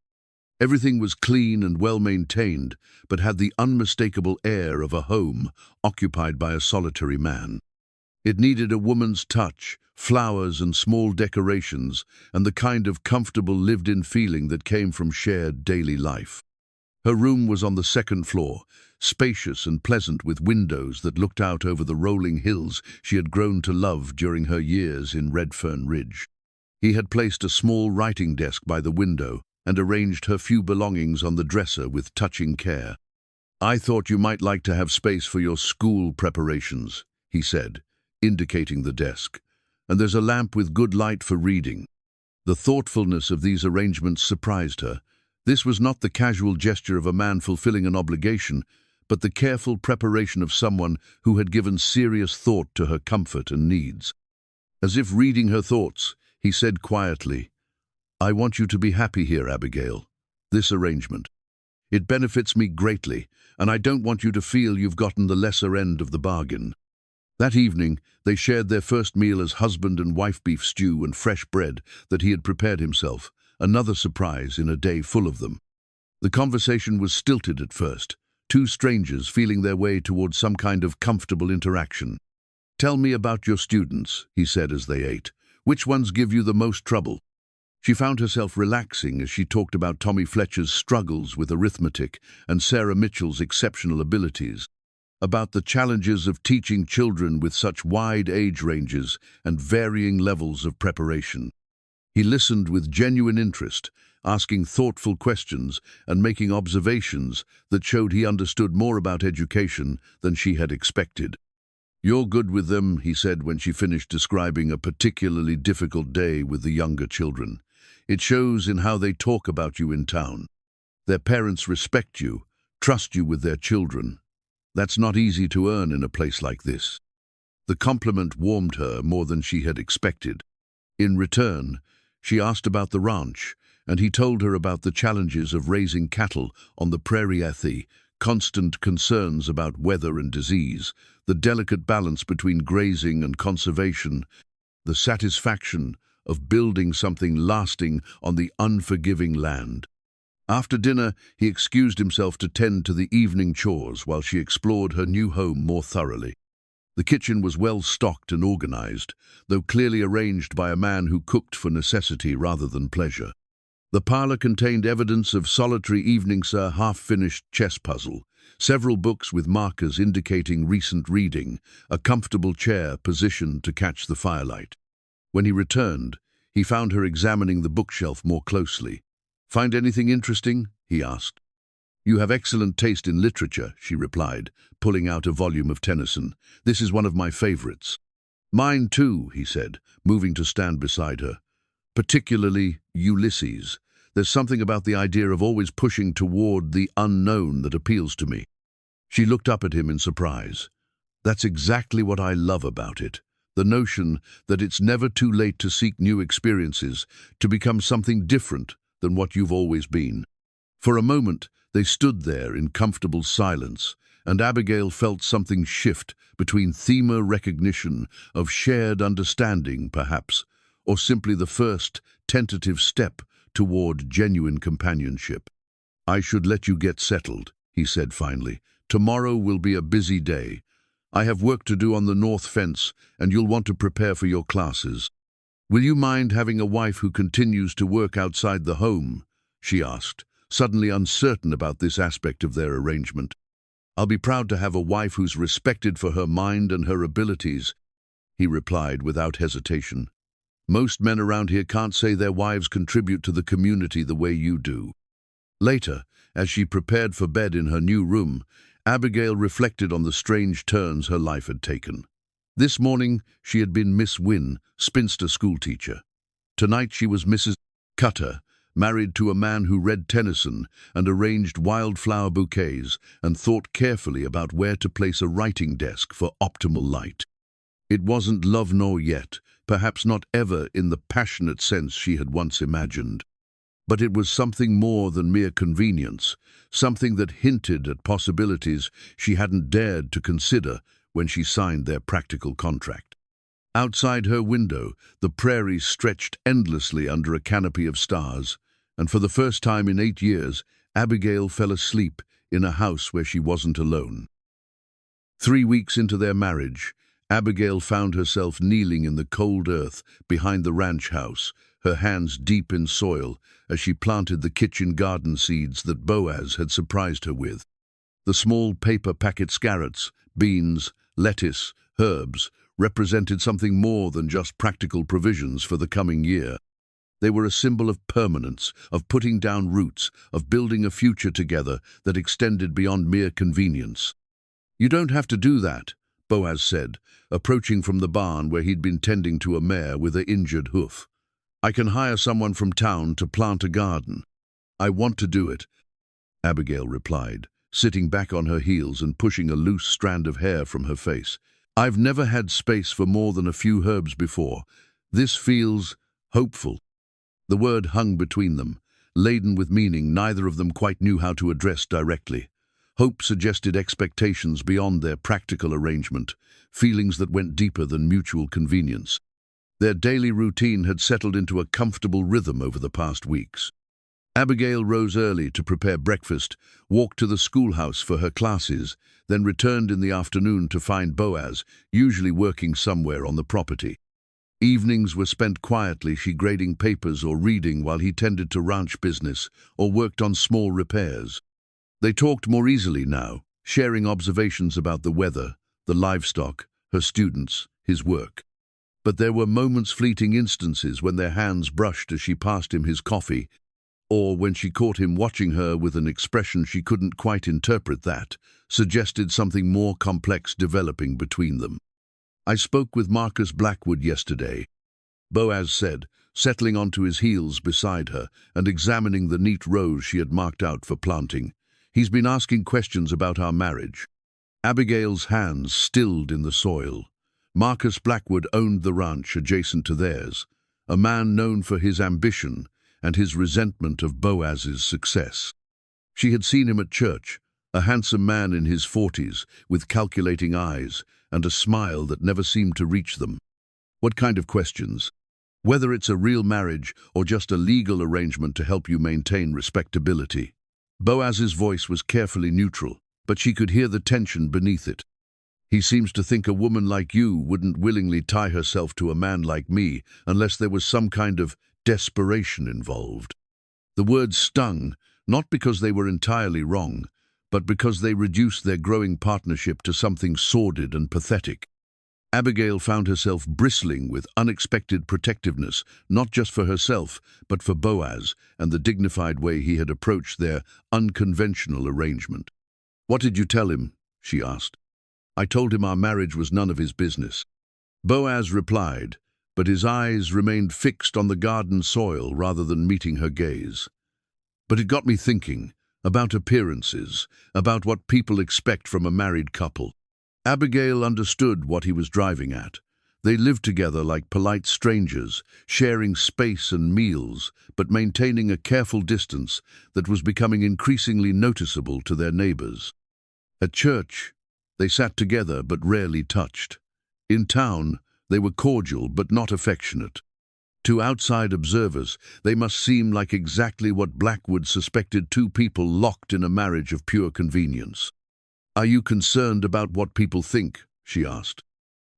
Everything was clean and well-maintained, but had the unmistakable air of a home occupied by a solitary man. It needed a woman's touch, flowers and small decorations, and the kind of comfortable lived-in feeling that came from shared daily life. Her room was on the second floor, spacious and pleasant with windows that looked out over the rolling hills she had grown to love during her years in Redfern Ridge. He had placed a small writing desk by the window and arranged her few belongings on the dresser with touching care. "I thought you might like to have space for your school preparations," he said, indicating the desk. "And there's a lamp with good light for reading." The thoughtfulness of these arrangements surprised her. This was not the casual gesture of a man fulfilling an obligation, but the careful preparation of someone who had given serious thought to her comfort and needs. As if reading her thoughts, he said quietly, "I want you to be happy here, Abigail. This arrangement. It benefits me greatly, and I don't want you to feel you've gotten the lesser end of the bargain." That evening, they shared their first meal as husband and wife, beef stew and fresh bread that he had prepared himself, another surprise in a day full of them. The conversation was stilted at first, two strangers feeling their way towards some kind of comfortable interaction. "Tell me about your students," he said as they ate. "Which ones give you the most trouble?" She found herself relaxing as she talked about Tommy Fletcher's struggles with arithmetic and Sarah Mitchell's exceptional abilities, about the challenges of teaching children with such wide age ranges and varying levels of preparation. He listened with genuine interest, asking thoughtful questions and making observations that showed he understood more about education than she had expected. "You're good with them," he said when she finished describing a particularly difficult day with the younger children. "It shows in how they talk about you in town. Their parents respect you, trust you with their children. That's not easy to earn in a place like this." The compliment warmed her more than she had expected. In return, she asked about the ranch, and he told her about the challenges of raising cattle on the prairie, constant concerns about weather and disease, the delicate balance between grazing and conservation, the satisfaction of building something lasting on the unforgiving land. After dinner, he excused himself to tend to the evening chores while she explored her new home more thoroughly. The kitchen was well stocked and organized, though clearly arranged by a man who cooked for necessity rather than pleasure. The parlor contained evidence of solitary evenings, a half-finished chess puzzle, several books with markers indicating recent reading, a comfortable chair positioned to catch the firelight. When he returned, he found her examining the bookshelf more closely. "Find anything interesting?" he asked. "You have excellent taste in literature," she replied, pulling out a volume of Tennyson. "This is one of my favorites." "Mine too," he said, moving to stand beside her. "Particularly Ulysses. There's something about the idea of always pushing toward the unknown that appeals to me." She looked up at him in surprise. "That's exactly what I love about it. The notion that it's never too late to seek new experiences, to become something different than what you've always been." For a moment, they stood there in comfortable silence, and Abigail felt something shift between thema recognition of shared understanding, perhaps, or simply the first tentative step toward genuine companionship. "I should let you get settled," he said finally. "Tomorrow will be a busy day. I have work to do on the north fence, and you'll want to prepare for your classes." "Will you mind having a wife who continues to work outside the home?" she asked, suddenly uncertain about this aspect of their arrangement. "I'll be proud to have a wife who's respected for her mind and her abilities," he replied without hesitation. "Most men around here can't say their wives contribute to the community the way you do." Later, as she prepared for bed in her new room, Abigail reflected on the strange turns her life had taken. This morning, she had been Miss Wynn, spinster schoolteacher. Tonight she was Mrs. Cutter, married to a man who read Tennyson and arranged wildflower bouquets and thought carefully about where to place a writing desk for optimal light. It wasn't love nor yet, perhaps not ever in the passionate sense she had once imagined. But it was something more than mere convenience, something that hinted at possibilities she hadn't dared to consider when she signed their practical contract. Outside her window, the prairies stretched endlessly under a canopy of stars, and for the first time in 8 years, Abigail fell asleep in a house where she wasn't alone. 3 weeks into their marriage, Abigail found herself kneeling in the cold earth behind the ranch house, her hands deep in soil as she planted the kitchen garden seeds that Boaz had surprised her with. The small paper packet carrots, beans, lettuce, herbs represented something more than just practical provisions for the coming year. They were a symbol of permanence, of putting down roots, of building a future together that extended beyond mere convenience. "You don't have to do that," Boaz said, approaching from the barn where he'd been tending to a mare with an injured hoof. "I can hire someone from town to plant a garden." "I want to do it," Abigail replied, sitting back on her heels and pushing a loose strand of hair from her face. "I've never had space for more than a few herbs before. This feels hopeful." The word hung between them, laden with meaning neither of them quite knew how to address directly. Hope suggested expectations beyond their practical arrangement, feelings that went deeper than mutual convenience. Their daily routine had settled into a comfortable rhythm over the past weeks. Abigail rose early to prepare breakfast, walked to the schoolhouse for her classes, then returned in the afternoon to find Boaz, usually working somewhere on the property. Evenings were spent quietly, she grading papers or reading while he tended to ranch business or worked on small repairs. They talked more easily now, sharing observations about the weather, the livestock, her students, his work. But there were moments, fleeting instances, when their hands brushed as she passed him his coffee, or when she caught him watching her with an expression she couldn't quite interpret that suggested something more complex developing between them. "I spoke with Marcus Blackwood yesterday," Boaz said, settling onto his heels beside her and examining the neat rows she had marked out for planting. "He's been asking questions about our marriage." Abigail's hands stilled in the soil. Marcus Blackwood owned the ranch adjacent to theirs, a man known for his ambition and his resentment of Boaz's success. She had seen him at church, a handsome man in his 40s, with calculating eyes and a smile that never seemed to reach them. "What kind of questions?" "Whether it's a real marriage or just a legal arrangement to help you maintain respectability." Boaz's voice was carefully neutral, but she could hear the tension beneath it. "He seems to think a woman like you wouldn't willingly tie herself to a man like me unless there was some kind of desperation involved." The words stung, not because they were entirely wrong, but because they reduced their growing partnership to something sordid and pathetic. Abigail found herself bristling with unexpected protectiveness, not just for herself, but for Boaz and the dignified way he had approached their unconventional arrangement. "What did you tell him?" she asked. "I told him our marriage was none of his business," Boaz replied, but his eyes remained fixed on the garden soil rather than meeting her gaze. "But it got me thinking about appearances, about what people expect from a married couple." Abigail understood what he was driving at. They lived together like polite strangers, sharing space and meals, but maintaining a careful distance that was becoming increasingly noticeable to their neighbors. At church, they sat together but rarely touched. In town, they were cordial but not affectionate. To outside observers, they must seem like exactly what Blackwood suspected, two people locked in a marriage of pure convenience. "Are you concerned about what people think?" she asked.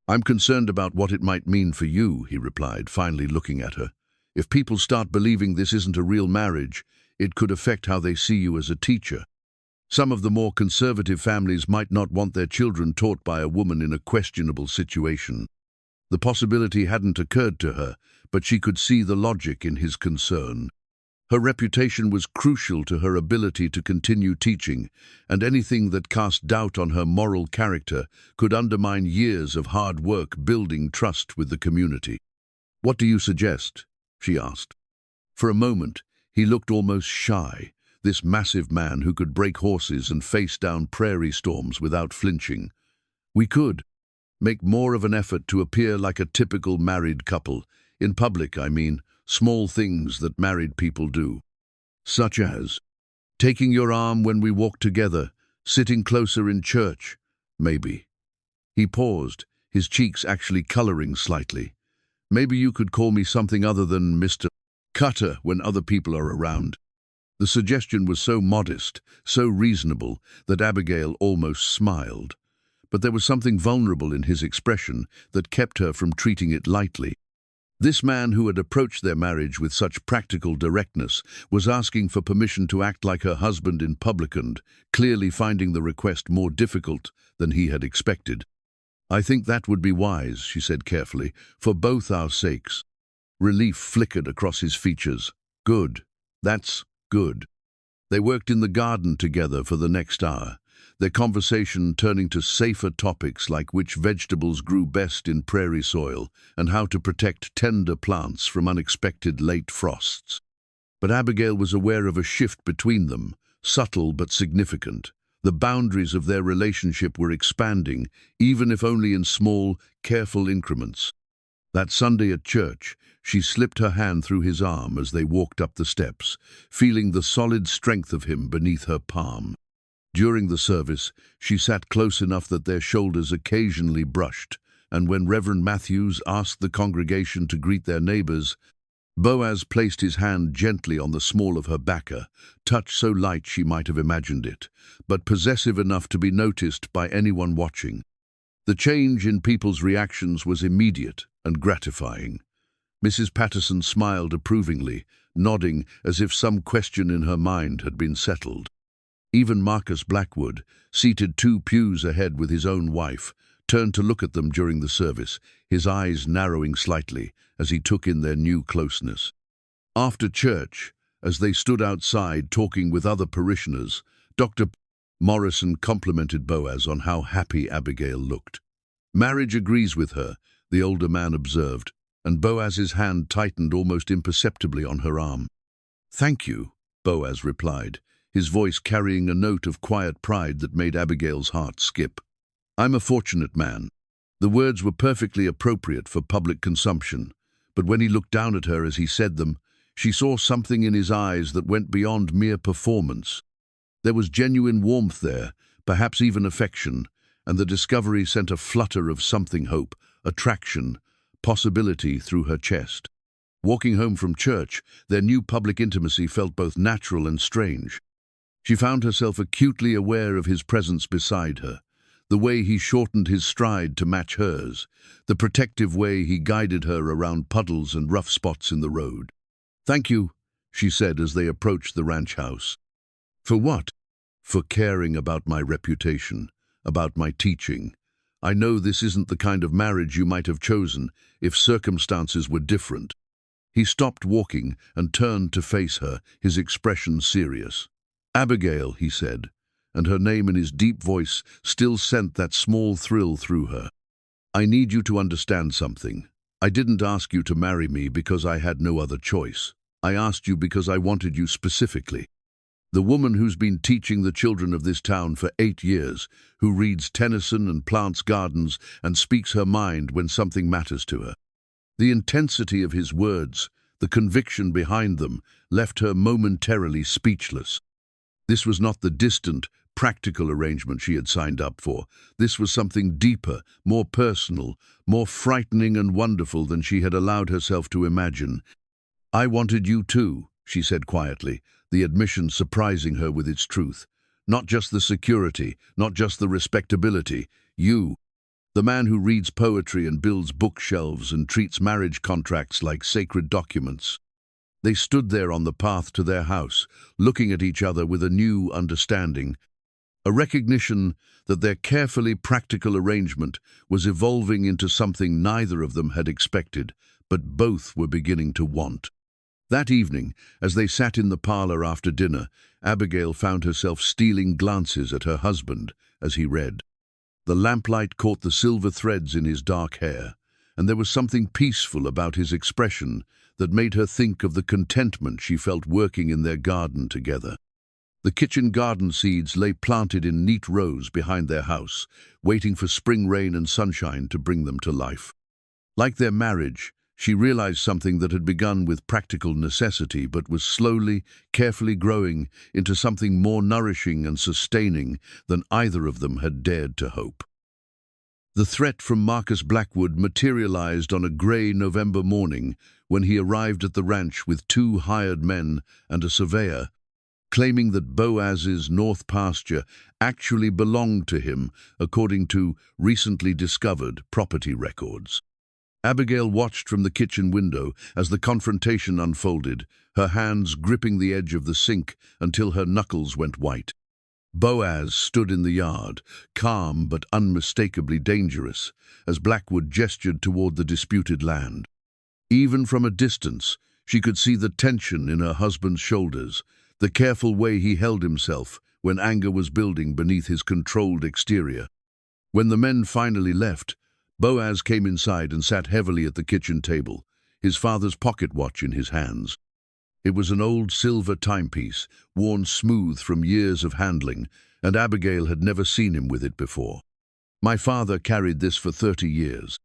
"I'm concerned about what it might mean for you," he replied, finally looking at her. "If people start believing this isn't a real marriage, it could affect how they see you as a teacher. Some of the more conservative families might not want their children taught by a woman in a questionable situation." The possibility hadn't occurred to her, but she could see the logic in his concern. Her reputation was crucial to her ability to continue teaching, and anything that cast doubt on her moral character could undermine years of hard work building trust with the community. "What do you suggest?" she asked. For a moment, he looked almost shy, this massive man who could break horses and face down prairie storms without flinching. "We could make more of an effort to appear like a typical married couple, in public, I mean, small things that married people do. Such as taking your arm when we walk together, sitting closer in church, maybe." He paused, his cheeks actually coloring slightly. "Maybe you could call me something other than Mr. Cutter when other people are around." The suggestion was so modest, so reasonable, that Abigail almost smiled. But there was something vulnerable in his expression that kept her from treating it lightly. This man who had approached their marriage with such practical directness was asking for permission to act like her husband in public and clearly finding the request more difficult than he had expected. "I think that would be wise," she said carefully, "for both our sakes." Relief flickered across his features. Good. That's good. They worked in the garden together for the next hour, their conversation turning to safer topics like which vegetables grew best in prairie soil and how to protect tender plants from unexpected late frosts. But Abigail was aware of a shift between them, subtle but significant. The boundaries of their relationship were expanding, even if only in small, careful increments. That Sunday at church, she slipped her hand through his arm as they walked up the steps, feeling the solid strength of him beneath her palm. During the service, she sat close enough that their shoulders occasionally brushed, and when Reverend Matthews asked the congregation to greet their neighbors, Boaz placed his hand gently on the small of her backer, touch so light she might have imagined it, but possessive enough to be noticed by anyone watching. The change in people's reactions was immediate and gratifying. Mrs. Patterson smiled approvingly, nodding as if some question in her mind had been settled. Even Marcus Blackwood, seated 2 pews ahead with his own wife, turned to look at them during the service, his eyes narrowing slightly as he took in their new closeness. After church, as they stood outside talking with other parishioners, Dr. Morrison complimented Boaz on how happy Abigail looked. "Marriage agrees with her," the older man observed, and Boaz's hand tightened almost imperceptibly on her arm. "Thank you," Boaz replied, his voice carrying a note of quiet pride that made Abigail's heart skip. "I'm a fortunate man." The words were perfectly appropriate for public consumption, but when he looked down at her as he said them, she saw something in his eyes that went beyond mere performance. There was genuine warmth there, perhaps even affection, and the discovery sent a flutter of something hope, attraction, possibility through her chest. Walking home from church, their new public intimacy felt both natural and strange. She found herself acutely aware of his presence beside her, the way he shortened his stride to match hers, the protective way he guided her around puddles and rough spots in the road. "Thank you," she said as they approached the ranch house. "For what?" "For caring about my reputation, about my teaching. I know this isn't the kind of marriage you might have chosen if circumstances were different." He stopped walking and turned to face her, his expression serious. "Abigail," he said, and her name in his deep voice still sent that small thrill through her. "I need you to understand something. I didn't ask you to marry me because I had no other choice. I asked you because I wanted you specifically. The woman who's been teaching the children of this town for 8 years, who reads Tennyson and plants gardens and speaks her mind when something matters to her." The intensity of his words, the conviction behind them, left her momentarily speechless. This was not the distant, practical arrangement she had signed up for. This was something deeper, more personal, more frightening and wonderful than she had allowed herself to imagine. "I wanted you too," she said quietly, the admission surprising her with its truth. "Not just the security, not just the respectability. You, the man who reads poetry and builds bookshelves and treats marriage contracts like sacred documents." They stood there on the path to their house, looking at each other with a new understanding, a recognition that their carefully practical arrangement was evolving into something neither of them had expected, but both were beginning to want. That evening, as they sat in the parlor after dinner, Abigail found herself stealing glances at her husband as he read. The lamplight caught the silver threads in his dark hair, and there was something peaceful about his expression that made her think of the contentment she felt working in their garden together. The kitchen garden seeds lay planted in neat rows behind their house, waiting for spring rain and sunshine to bring them to life. Like their marriage, she realized something that had begun with practical necessity but was slowly, carefully growing into something more nourishing and sustaining than either of them had dared to hope. The threat from Marcus Blackwood materialized on a gray November morning when he arrived at the ranch with 2 hired men and a surveyor, claiming that Boaz's north pasture actually belonged to him according to recently discovered property records. Abigail watched from the kitchen window as the confrontation unfolded, her hands gripping the edge of the sink until her knuckles went white. Boaz stood in the yard, calm but unmistakably dangerous, as Blackwood gestured toward the disputed land. Even from a distance, she could see the tension in her husband's shoulders, the careful way he held himself when anger was building beneath his controlled exterior. When the men finally left, Boaz came inside and sat heavily at the kitchen table, his father's pocket watch in his hands. It was an old silver timepiece, worn smooth from years of handling, and Abigail had never seen him with it before. "My father carried this for 30 years,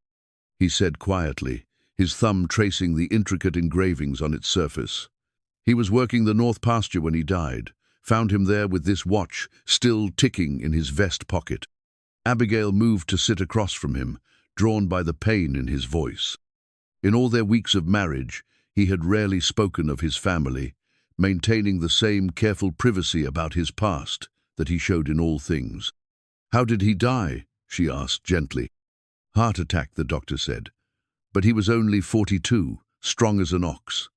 he said quietly, his thumb tracing the intricate engravings on its surface. He was working the north pasture when he died, found him there with this watch still ticking in his vest pocket." Abigail moved to sit across from him, drawn by the pain in his voice. In all their weeks of marriage, he had rarely spoken of his family, maintaining the same careful privacy about his past that he showed in all things. "How did he die?" she asked gently. "Heart attack," the doctor said. "But he was only 42, strong as an ox."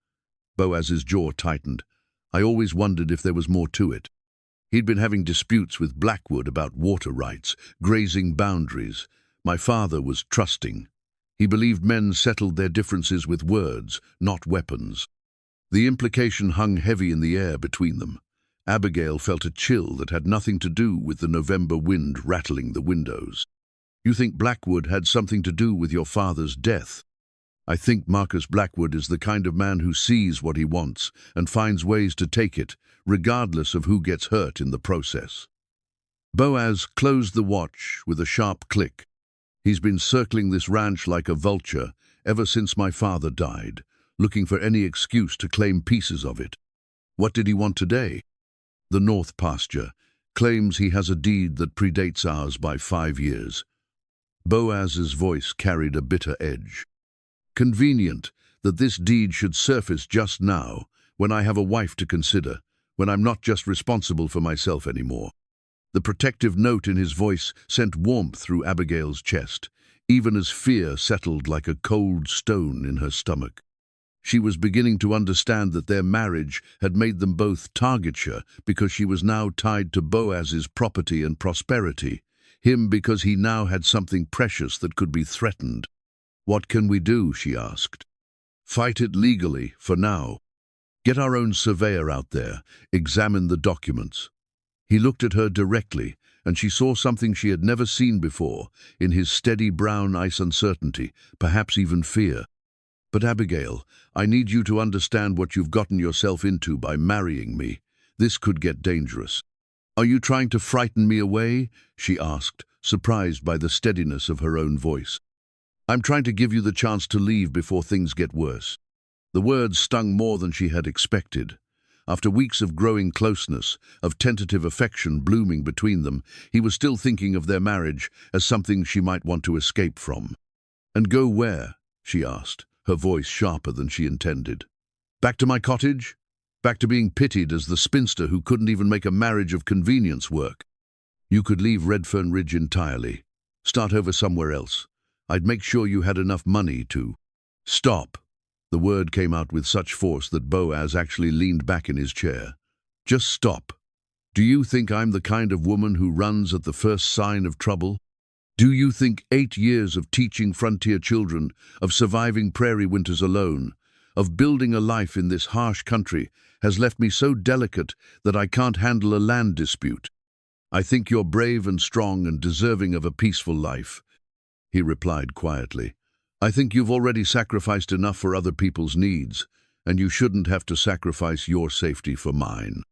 Boaz's jaw tightened. "I always wondered if there was more to it." He'd been having disputes with Blackwood about water rights, grazing boundaries. My father was trusting. He believed men settled their differences with words, not weapons. The implication hung heavy in the air between them. Abigail felt a chill that had nothing to do with the November wind rattling the windows. "You think Blackwood had something to do with your father's death?" "I think Marcus Blackwood is the kind of man who sees what he wants and finds ways to take it, regardless of who gets hurt in the process." Boaz closed the watch with a sharp click. "He's been circling this ranch like a vulture ever since my father died, looking for any excuse to claim pieces of it." "What did he want today?" "The north pasture. Claims he has a deed that predates ours by 5 years. Boaz's voice carried a bitter edge. "Convenient that this deed should surface just now, when I have a wife to consider, when I'm not just responsible for myself anymore." The protective note in his voice sent warmth through Abigail's chest, even as fear settled like a cold stone in her stomach. She was beginning to understand that their marriage had made them both targetshire because she was now tied to Boaz's property and prosperity, him because he now had something precious that could be threatened. "What can we do?" she asked. "Fight it legally, for now. Get our own surveyor out there, examine the documents." He looked at her directly, and she saw something she had never seen before, in his steady brown eyes uncertainty, perhaps even fear. "But Abigail, I need you to understand what you've gotten yourself into by marrying me. This could get dangerous." "Are you trying to frighten me away?" she asked, surprised by the steadiness of her own voice. "I'm trying to give you the chance to leave before things get worse." The words stung more than she had expected. After weeks of growing closeness, of tentative affection blooming between them, he was still thinking of their marriage as something she might want to escape from. "And go where?" she asked, her voice sharper than she intended. "Back to my cottage? Back to being pitied as the spinster who couldn't even make a marriage of convenience work? You could leave Redfern Ridge entirely. Start over somewhere else. I'd make sure you had enough money to—" "Stop." The word came out with such force that Boaz actually leaned back in his chair. "Just stop. Do you think I'm the kind of woman who runs at the first sign of trouble? Do you think 8 years of teaching frontier children, of surviving prairie winters alone, of building a life in this harsh country has left me so delicate that I can't handle a land dispute? I think you're brave and strong and deserving of a peaceful life," he replied quietly. "I think you've already sacrificed enough for other people's needs, and you shouldn't have to sacrifice your safety for mine."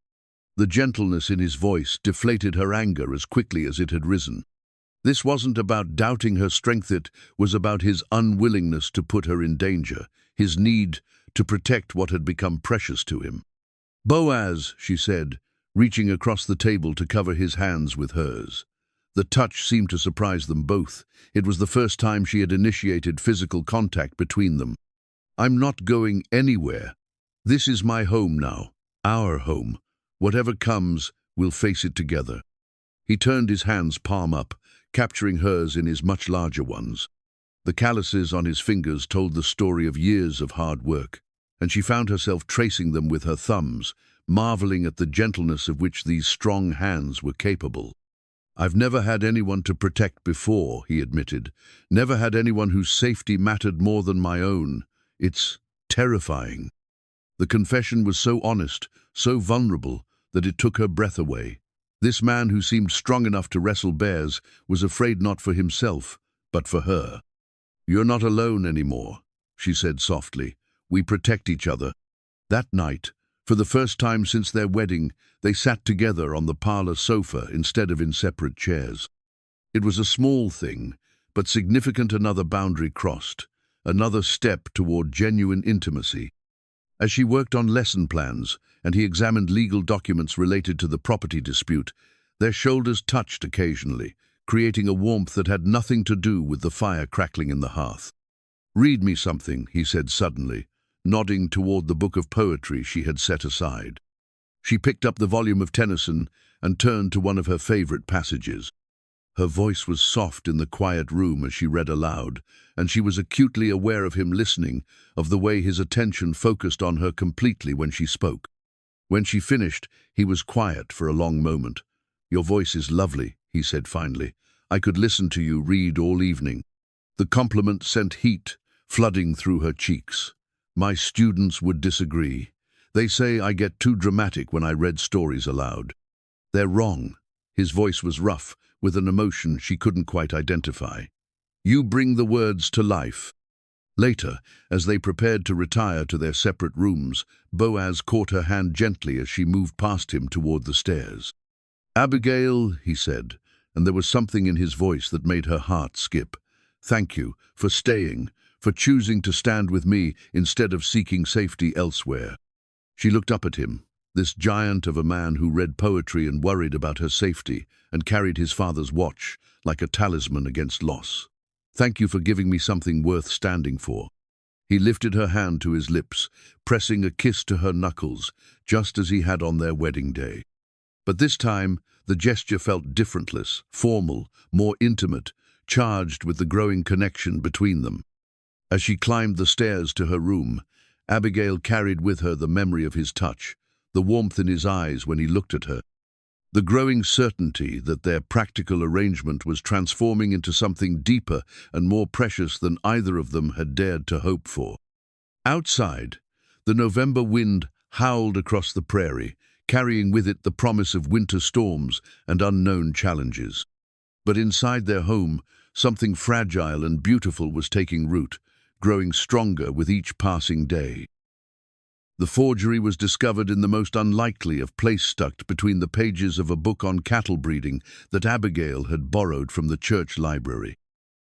The gentleness in his voice deflated her anger as quickly as it had risen. This wasn't about doubting her strength, it was about his unwillingness to put her in danger, his need to protect what had become precious to him. "Boaz," she said, reaching across the table to cover his hands with hers. The touch seemed to surprise them both. It was the first time she had initiated physical contact between them. "I'm not going anywhere. This is my home now, our home. Whatever comes, we'll face it together." He turned his hands palm up, capturing hers in his much larger ones. The calluses on his fingers told the story of years of hard work, and she found herself tracing them with her thumbs, marveling at the gentleness of which these strong hands were capable. "I've never had anyone to protect before," he admitted. "Never had anyone whose safety mattered more than my own. It's terrifying. The confession was so honest, so vulnerable, that it took her breath away. This man who seemed strong enough to wrestle bears was afraid not for himself, but for her. "You're not alone anymore," she said softly. "We protect each other." That night, for the first time since their wedding, they sat together on the parlor sofa instead of in separate chairs. It was a small thing, but significant, another boundary crossed, another step toward genuine intimacy. As she worked on lesson plans and he examined legal documents related to the property dispute, their shoulders touched occasionally, creating a warmth that had nothing to do with the fire crackling in the hearth. "Read me something," he said suddenly, nodding toward the book of poetry she had set aside. She picked up the volume of Tennyson and turned to one of her favorite passages. Her voice was soft in the quiet room as she read aloud, and she was acutely aware of him listening, of the way his attention focused on her completely when she spoke. When she finished, he was quiet for a long moment. "Your voice is lovely," he said finally. "I could listen to you read all evening." The compliment sent heat flooding through her cheeks. "My students would disagree. They say I get too dramatic when I read stories aloud." "They're wrong." His voice was rough, with an emotion she couldn't quite identify. "You bring the words to life." Later, as they prepared to retire to their separate rooms, Boaz caught her hand gently as she moved past him toward the stairs. "Abigail," he said, and there was something in his voice that made her heart skip. "Thank you for staying, for choosing to stand with me instead of seeking safety elsewhere." She looked up at him, this giant of a man who read poetry and worried about her safety and carried his father's watch like a talisman against loss. "Thank you for giving me something worth standing for." He lifted her hand to his lips, pressing a kiss to her knuckles, just as he had on their wedding day. But this time, the gesture felt differentless, formal, more intimate, charged with the growing connection between them. As she climbed the stairs to her room, Abigail carried with her the memory of his touch, the warmth in his eyes when he looked at her, the growing certainty that their practical arrangement was transforming into something deeper and more precious than either of them had dared to hope for. Outside, the November wind howled across the prairie, carrying with it the promise of winter storms and unknown challenges. But inside their home, something fragile and beautiful was taking root, growing stronger with each passing day. The forgery was discovered in the most unlikely of places, tucked between the pages of a book on cattle breeding that Abigail had borrowed from the church library.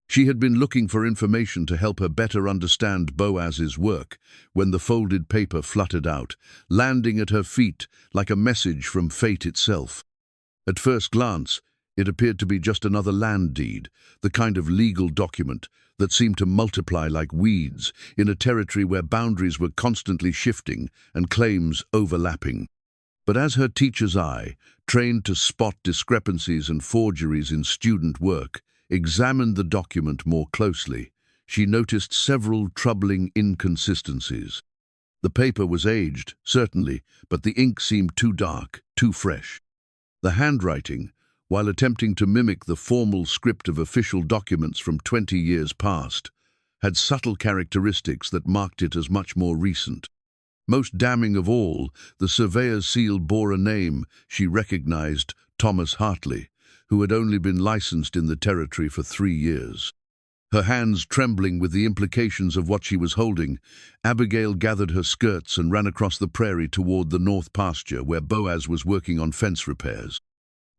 She had been looking for information to help her better understand Boaz's work when the folded paper fluttered out, landing at her feet like a message from fate itself. At first glance, it appeared to be just another land deed, the kind of legal document that seemed to multiply like weeds in a territory where boundaries were constantly shifting and claims overlapping. But as her teacher's eye, trained to spot discrepancies and forgeries in student work, examined the document more closely, she noticed several troubling inconsistencies. The paper was aged, certainly, but the ink seemed too dark, too fresh. The handwriting, while attempting to mimic the formal script of official documents from 20 years past, had subtle characteristics that marked it as much more recent. Most damning of all, the surveyor's seal bore a name she recognized: Thomas Hartley, who had only been licensed in the territory for 3 years. Her hands trembling with the implications of what she was holding, Abigail gathered her skirts and ran across the prairie toward the north pasture where Boaz was working on fence repairs.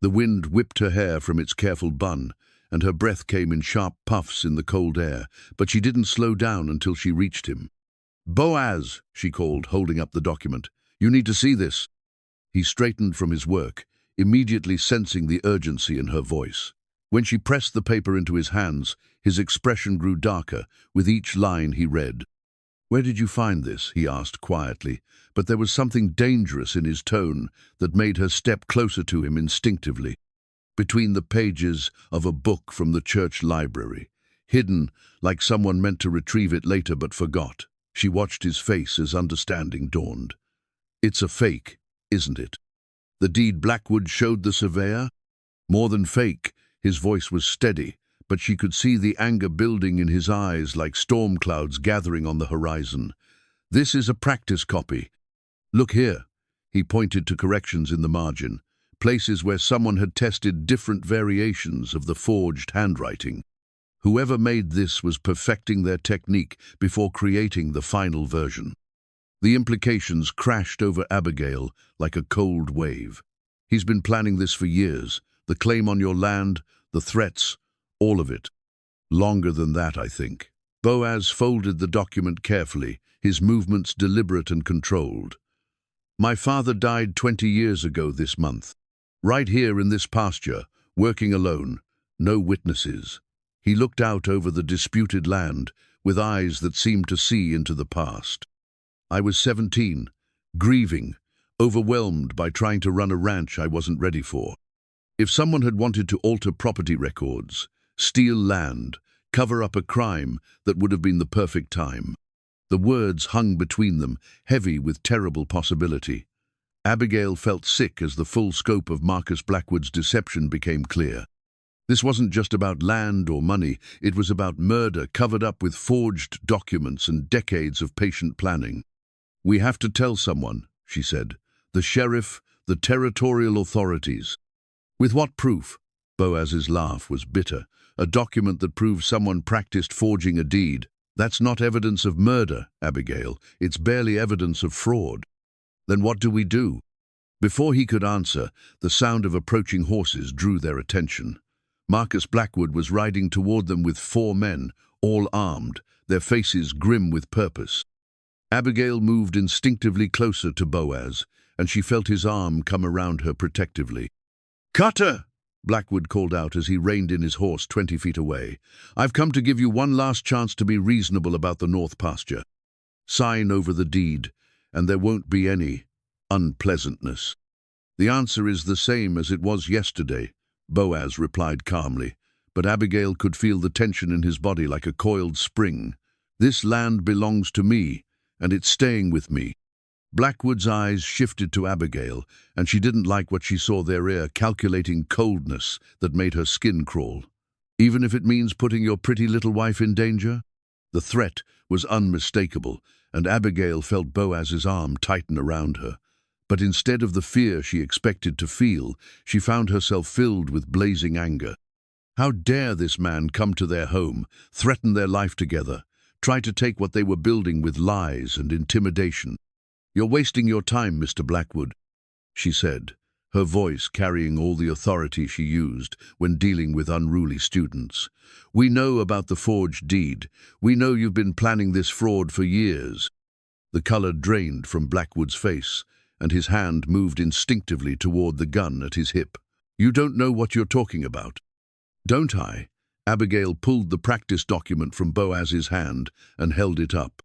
The wind whipped her hair from its careful bun, and her breath came in sharp puffs in the cold air, but she didn't slow down until she reached him. "Boaz," she called, holding up the document. "You need to see this." He straightened from his work, immediately sensing the urgency in her voice. When she pressed the paper into his hands, his expression grew darker with each line he read. "Where did you find this?" he asked quietly, but there was something dangerous in his tone that made her step closer to him instinctively. "Between the pages of a book from the church library, hidden like someone meant to retrieve it later but forgot." She watched his face as understanding dawned. "It's a fake, isn't it?" The deed Blackwood showed the surveyor? More than fake, his voice was steady, but she could see the anger building in his eyes like storm clouds gathering on the horizon. "This is a practice copy. Look here." He pointed to corrections in the margin, places where someone had tested different variations of the forged handwriting. Whoever made this was perfecting their technique before creating the final version. The implications crashed over Abigail like a cold wave. "He's been planning this for years. The claim on your land, the threats, all of it. Longer than that, I think." Boaz folded the document carefully, his movements deliberate and controlled. "My father died 20 years ago this month. Right here in this pasture, working alone, no witnesses." He looked out over the disputed land with eyes that seemed to see into the past. "I was 17, grieving, overwhelmed by trying to run a ranch I wasn't ready for. If someone had wanted to alter property records, steal land, cover up a crime, that would have been the perfect time." The words hung between them, heavy with terrible possibility. Abigail felt sick as the full scope of Marcus Blackwood's deception became clear. This wasn't just about land or money, it was about murder covered up with forged documents and decades of patient planning. "We have to tell someone," she said. "The sheriff, the territorial authorities." "With what proof?" Boaz's laugh was bitter. "A document that proves someone practiced forging a deed. That's not evidence of murder, Abigail. It's barely evidence of fraud." "Then what do we do?" Before he could answer, the sound of approaching horses drew their attention. Marcus Blackwood was riding toward them with 4 men, all armed, their faces grim with purpose. Abigail moved instinctively closer to Boaz, and she felt his arm come around her protectively. "Cutter!" Blackwood called out as he reined in his horse 20 feet away. "I've come to give you one last chance to be reasonable about the north pasture. Sign over the deed, and there won't be any unpleasantness." "The answer is the same as it was yesterday," Boaz replied calmly, but Abigail could feel the tension in his body like a coiled spring. "This land belongs to me, and it's staying with me." Blackwood's eyes shifted to Abigail, and she didn't like what she saw there, calculating coldness that made her skin crawl. "Even if it means putting your pretty little wife in danger?" The threat was unmistakable, and Abigail felt Boaz's arm tighten around her. But instead of the fear she expected to feel, she found herself filled with blazing anger. How dare this man come to their home, threaten their life together, try to take what they were building with lies and intimidation? "You're wasting your time, Mr. Blackwood," she said, her voice carrying all the authority she used when dealing with unruly students. "We know about the forged deed. We know you've been planning this fraud for years." The color drained from Blackwood's face, and his hand moved instinctively toward the gun at his hip. "You don't know what you're talking about." "Don't I?" Abigail pulled the practice document from Boaz's hand and held it up.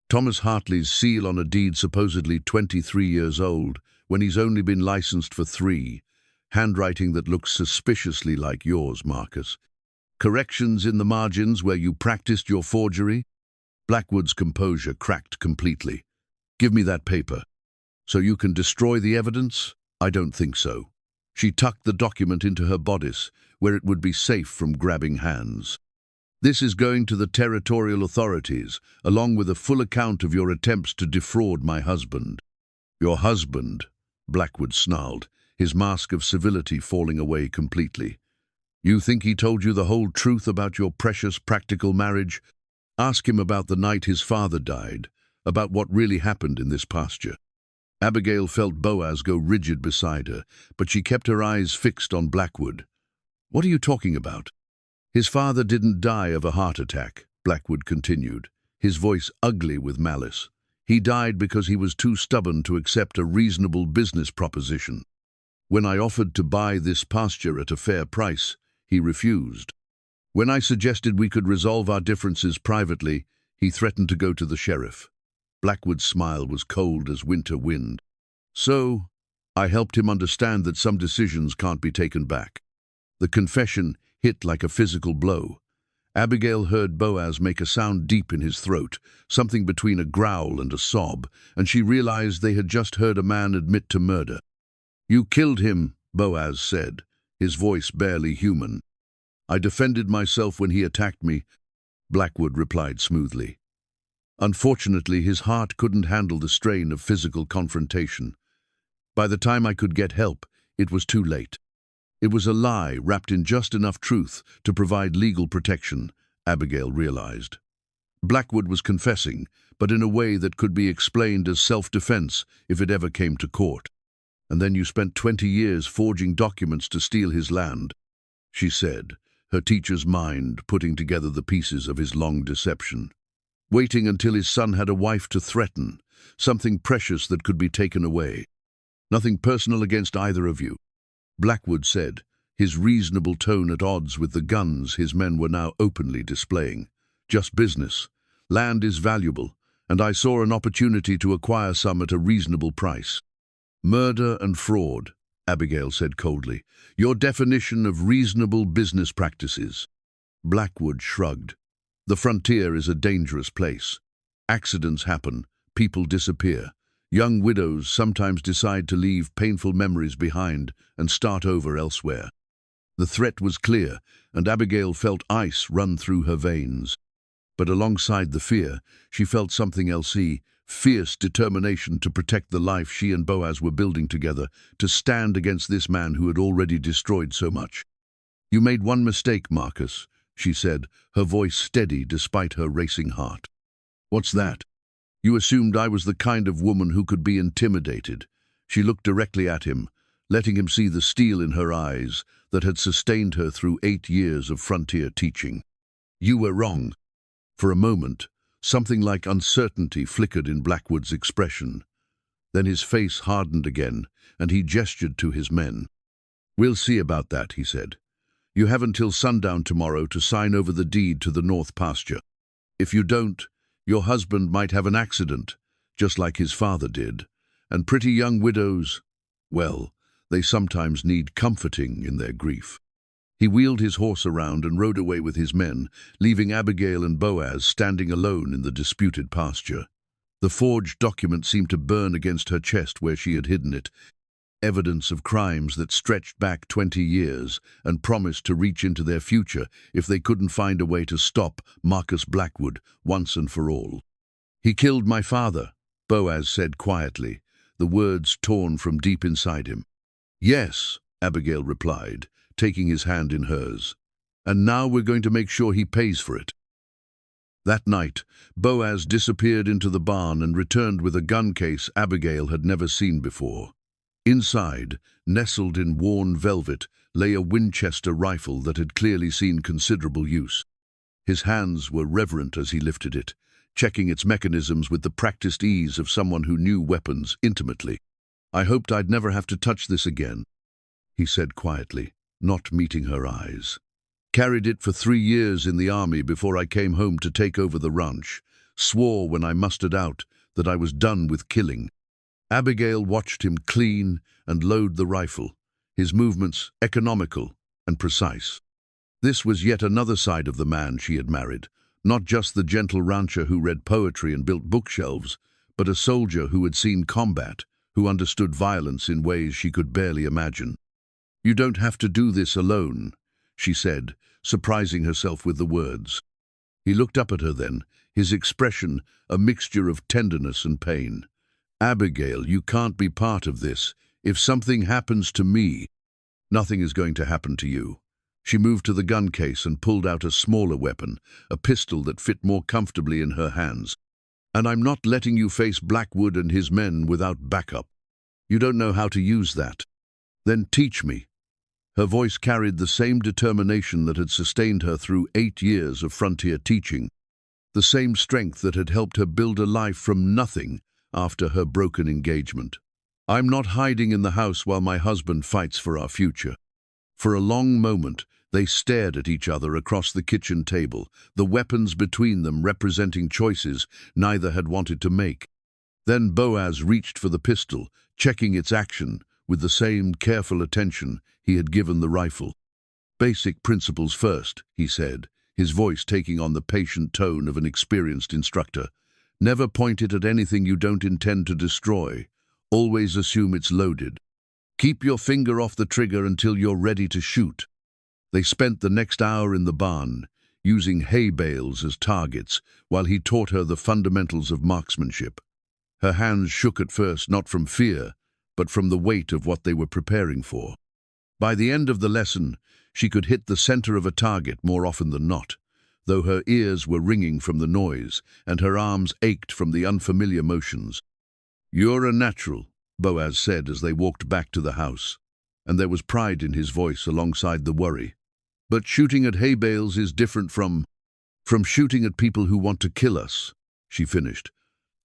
"Thomas Hartley's seal on a deed supposedly 23 years old, when he's only been licensed for 3. Handwriting that looks suspiciously like yours, Marcus. Corrections in the margins where you practiced your forgery." Blackwood's composure cracked completely. "Give me that paper." "So you can destroy the evidence?" "I don't think so." She tucked the document into her bodice, where it would be safe from grabbing hands. "This is going to the territorial authorities, along with a full account of your attempts to defraud my husband." "Your husband?" Blackwood snarled, his mask of civility falling away completely. "You think he told you the whole truth about your precious practical marriage? Ask him about the night his father died, about what really happened in this pasture." Abigail felt Boaz go rigid beside her, but she kept her eyes fixed on Blackwood. "What are you talking about?" "His father didn't die of a heart attack," Blackwood continued, his voice ugly with malice. "He died because he was too stubborn to accept a reasonable business proposition. When I offered to buy this pasture at a fair price, he refused. When I suggested we could resolve our differences privately, he threatened to go to the sheriff." Blackwood's smile was cold as winter wind. "So, I helped him understand that some decisions can't be taken back." The confession hit like a physical blow. Abigail heard Boaz make a sound deep in his throat, something between a growl and a sob, and she realized they had just heard a man admit to murder. "You killed him," Boaz said, his voice barely human. I defended myself when he attacked me, Blackwood replied smoothly. Unfortunately, his heart couldn't handle the strain of physical confrontation. By the time I could get help, it was too late. It was a lie wrapped in just enough truth to provide legal protection, Abigail realized. Blackwood was confessing, but in a way that could be explained as self-defense if it ever came to court. And then you spent 20 years forging documents to steal his land, she said, her teacher's mind putting together the pieces of his long deception. Waiting until his son had a wife to threaten, something precious that could be taken away. Nothing personal against either of you, Blackwood said, his reasonable tone at odds with the guns his men were now openly displaying. Just business. Land is valuable, and I saw an opportunity to acquire some at a reasonable price. Murder and fraud, Abigail said coldly. Your definition of reasonable business practices. Blackwood shrugged. The frontier is a dangerous place. Accidents happen, people disappear. Young widows sometimes decide to leave painful memories behind and start over elsewhere. The threat was clear, and Abigail felt ice run through her veins. But alongside the fear, she felt something else, fierce determination to protect the life she and Boaz were building together, to stand against this man who had already destroyed so much. You made one mistake, Marcus, she said, her voice steady despite her racing heart. What's that? You assumed I was the kind of woman who could be intimidated. She looked directly at him, letting him see the steel in her eyes that had sustained her through 8 years of frontier teaching. You were wrong. For a moment, something like uncertainty flickered in Blackwood's expression. Then his face hardened again, and he gestured to his men. We'll see about that, he said. You have until sundown tomorrow to sign over the deed to the north pasture. If you don't, your husband might have an accident, just like his father did. And pretty young widows, well, they sometimes need comforting in their grief. He wheeled his horse around and rode away with his men, leaving Abigail and Boaz standing alone in the disputed pasture. The forged document seemed to burn against her chest where she had hidden it, evidence of crimes that stretched back 20 years and promised to reach into their future if they couldn't find a way to stop Marcus Blackwood once and for all. He killed my father, Boaz said quietly, the words torn from deep inside him. Yes, Abigail replied, taking his hand in hers. And now we're going to make sure he pays for it. That night, Boaz disappeared into the barn and returned with a gun case Abigail had never seen before. Inside, nestled in worn velvet, lay a Winchester rifle that had clearly seen considerable use. His hands were reverent as he lifted it, checking its mechanisms with the practiced ease of someone who knew weapons intimately. I hoped I'd never have to touch this again, he said quietly, not meeting her eyes. Carried it for 3 years in the army before I came home to take over the ranch. Swore when I mustered out that I was done with killing. Abigail watched him clean and load the rifle, his movements economical and precise. This was yet another side of the man she had married, not just the gentle rancher who read poetry and built bookshelves, but a soldier who had seen combat, who understood violence in ways she could barely imagine. You don't have to do this alone, she said, surprising herself with the words. He looked up at her then, his expression a mixture of tenderness and pain. Abigail, you can't be part of this. If something happens to me, nothing is going to happen to you. She moved to the gun case and pulled out a smaller weapon, a pistol that fit more comfortably in her hands. And I'm not letting you face Blackwood and his men without backup. You don't know how to use that. Then teach me. Her voice carried the same determination that had sustained her through 8 years of frontier teaching, the same strength that had helped her build a life from nothing after her broken engagement. I'm not hiding in the house while my husband fights for our future. For a long moment, they stared at each other across the kitchen table, the weapons between them representing choices neither had wanted to make. Then Boaz reached for the pistol, checking its action with the same careful attention he had given the rifle. Basic principles first, he said, his voice taking on the patient tone of an experienced instructor. Never point it at anything you don't intend to destroy. Always assume it's loaded. Keep your finger off the trigger until you're ready to shoot. They spent the next hour in the barn, using hay bales as targets, while he taught her the fundamentals of marksmanship. Her hands shook at first, not from fear, but from the weight of what they were preparing for. By the end of the lesson, she could hit the center of a target more often than not, though her ears were ringing from the noise and her arms ached from the unfamiliar motions. "You're a natural," Boaz said as they walked back to the house, and there was pride in his voice alongside the worry. "But shooting at hay bales is different from shooting at people who want to kill us," she finished.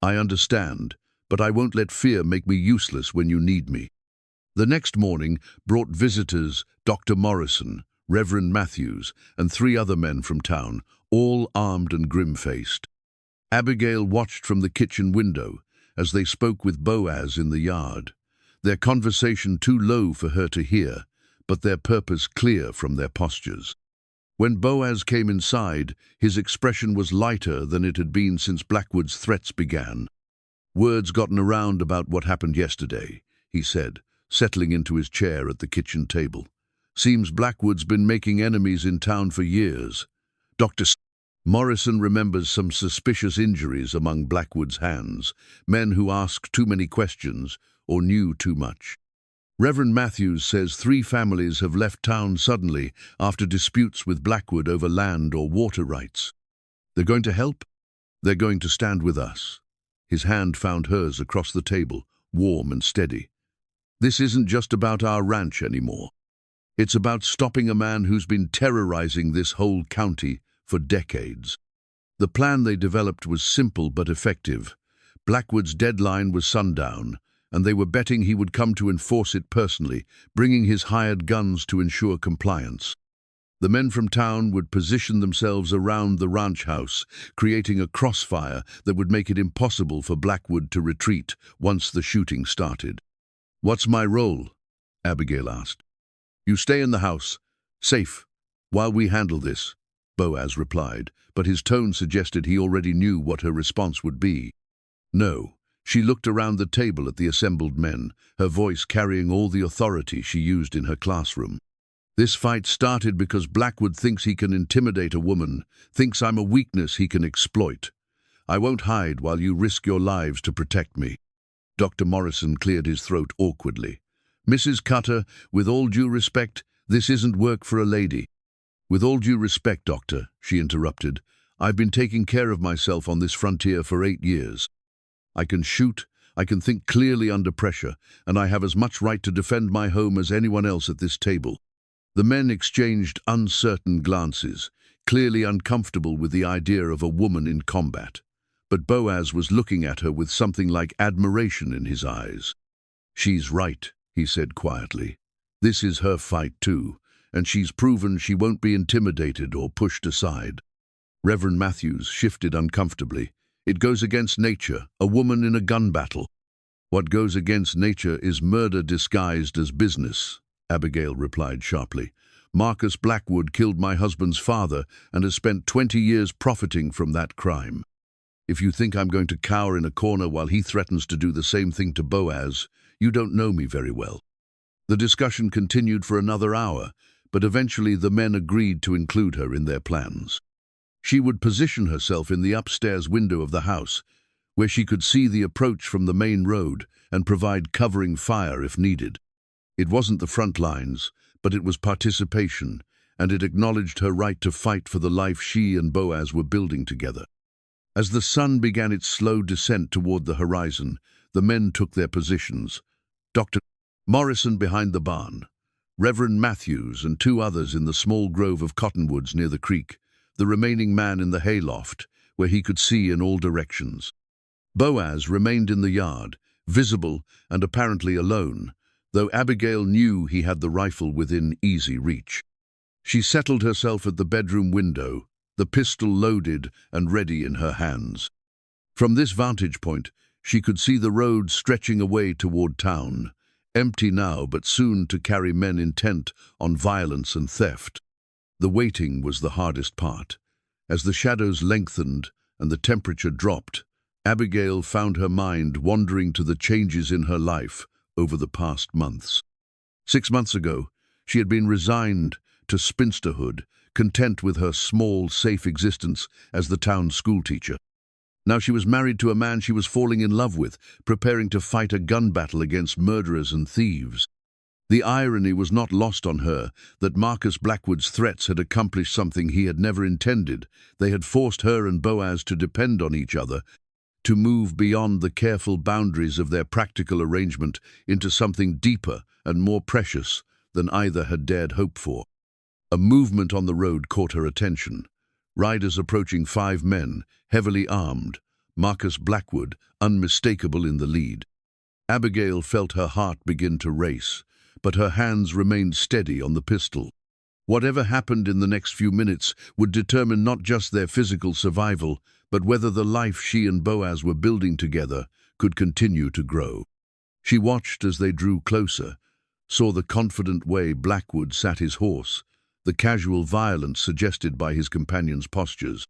"I understand, but I won't let fear make me useless when you need me." The next morning brought visitors Dr. Morrison, Reverend Matthews, and 3 other men from town, all armed and grim-faced. Abigail watched from the kitchen window as they spoke with Boaz in the yard, their conversation too low for her to hear, but their purpose clear from their postures. When Boaz came inside, his expression was lighter than it had been since Blackwood's threats began. "Word's gotten around about what happened yesterday," he said, settling into his chair at the kitchen table. "Seems Blackwood's been making enemies in town for years." Dr. Morrison remembers some suspicious injuries among Blackwood's hands, men who asked too many questions or knew too much. Reverend Matthews says 3 families have left town suddenly after disputes with Blackwood over land or water rights. "They're going to help? They're going to stand with us." His hand found hers across the table, warm and steady. "This isn't just about our ranch anymore. It's about stopping a man who's been terrorizing this whole county for decades." The plan they developed was simple but effective. Blackwood's deadline was sundown, and they were betting he would come to enforce it personally, bringing his hired guns to ensure compliance. The men from town would position themselves around the ranch house, creating a crossfire that would make it impossible for Blackwood to retreat once the shooting started. "What's my role?" Abigail asked. "You stay in the house, safe, while we handle this," Boaz replied, but his tone suggested he already knew what her response would be. "No." She looked around the table at the assembled men, her voice carrying all the authority she used in her classroom. "This fight started because Blackwood thinks he can intimidate a woman, thinks I'm a weakness he can exploit. I won't hide while you risk your lives to protect me." Dr. Morrison cleared his throat awkwardly. "Mrs. Cutter, with all due respect, this isn't work for a lady." "With all due respect, Doctor," she interrupted, "I've been taking care of myself on this frontier for 8 years. I can shoot, I can think clearly under pressure, and I have as much right to defend my home as anyone else at this table." The men exchanged uncertain glances, clearly uncomfortable with the idea of a woman in combat. But Boaz was looking at her with something like admiration in his eyes. "She's right," he said quietly. "This is her fight too, and she's proven she won't be intimidated or pushed aside." Reverend Matthews shifted uncomfortably. "It goes against nature, a woman in a gun battle." "What goes against nature is murder disguised as business," Abigail replied sharply. "Marcus Blackwood killed my husband's father and has spent 20 years profiting from that crime. If you think I'm going to cower in a corner while he threatens to do the same thing to Boaz, you don't know me very well." The discussion continued for another hour, but eventually the men agreed to include her in their plans. She would position herself in the upstairs window of the house, where she could see the approach from the main road and provide covering fire if needed. It wasn't the front lines, but it was participation, and it acknowledged her right to fight for the life she and Boaz were building together. As the sun began its slow descent toward the horizon, the men took their positions. Dr. Morrison behind the barn, Reverend Matthews and 2 others in the small grove of cottonwoods near the creek, the remaining man in the hayloft, where he could see in all directions. Boaz remained in the yard, visible and apparently alone, though Abigail knew he had the rifle within easy reach. She settled herself at the bedroom window, the pistol loaded and ready in her hands. From this vantage point, she could see the road stretching away toward town, empty now but soon to carry men intent on violence and theft. The waiting was the hardest part. As the shadows lengthened and the temperature dropped, Abigail found her mind wandering to the changes in her life over the past months. 6 months ago, she had been resigned to spinsterhood, content with her small, safe existence as the town schoolteacher. Now she was married to a man she was falling in love with, preparing to fight a gun battle against murderers and thieves. The irony was not lost on her that Marcus Blackwood's threats had accomplished something he had never intended. They had forced her and Boaz to depend on each other, to move beyond the careful boundaries of their practical arrangement into something deeper and more precious than either had dared hope for. A movement on the road caught her attention. Riders approaching 5 men, heavily armed, Marcus Blackwood unmistakable in the lead. Abigail felt her heart begin to race, but her hands remained steady on the pistol. Whatever happened in the next few minutes would determine not just their physical survival, but whether the life she and Boaz were building together could continue to grow. She watched as they drew closer, saw the confident way Blackwood sat his horse, the casual violence suggested by his companion's postures.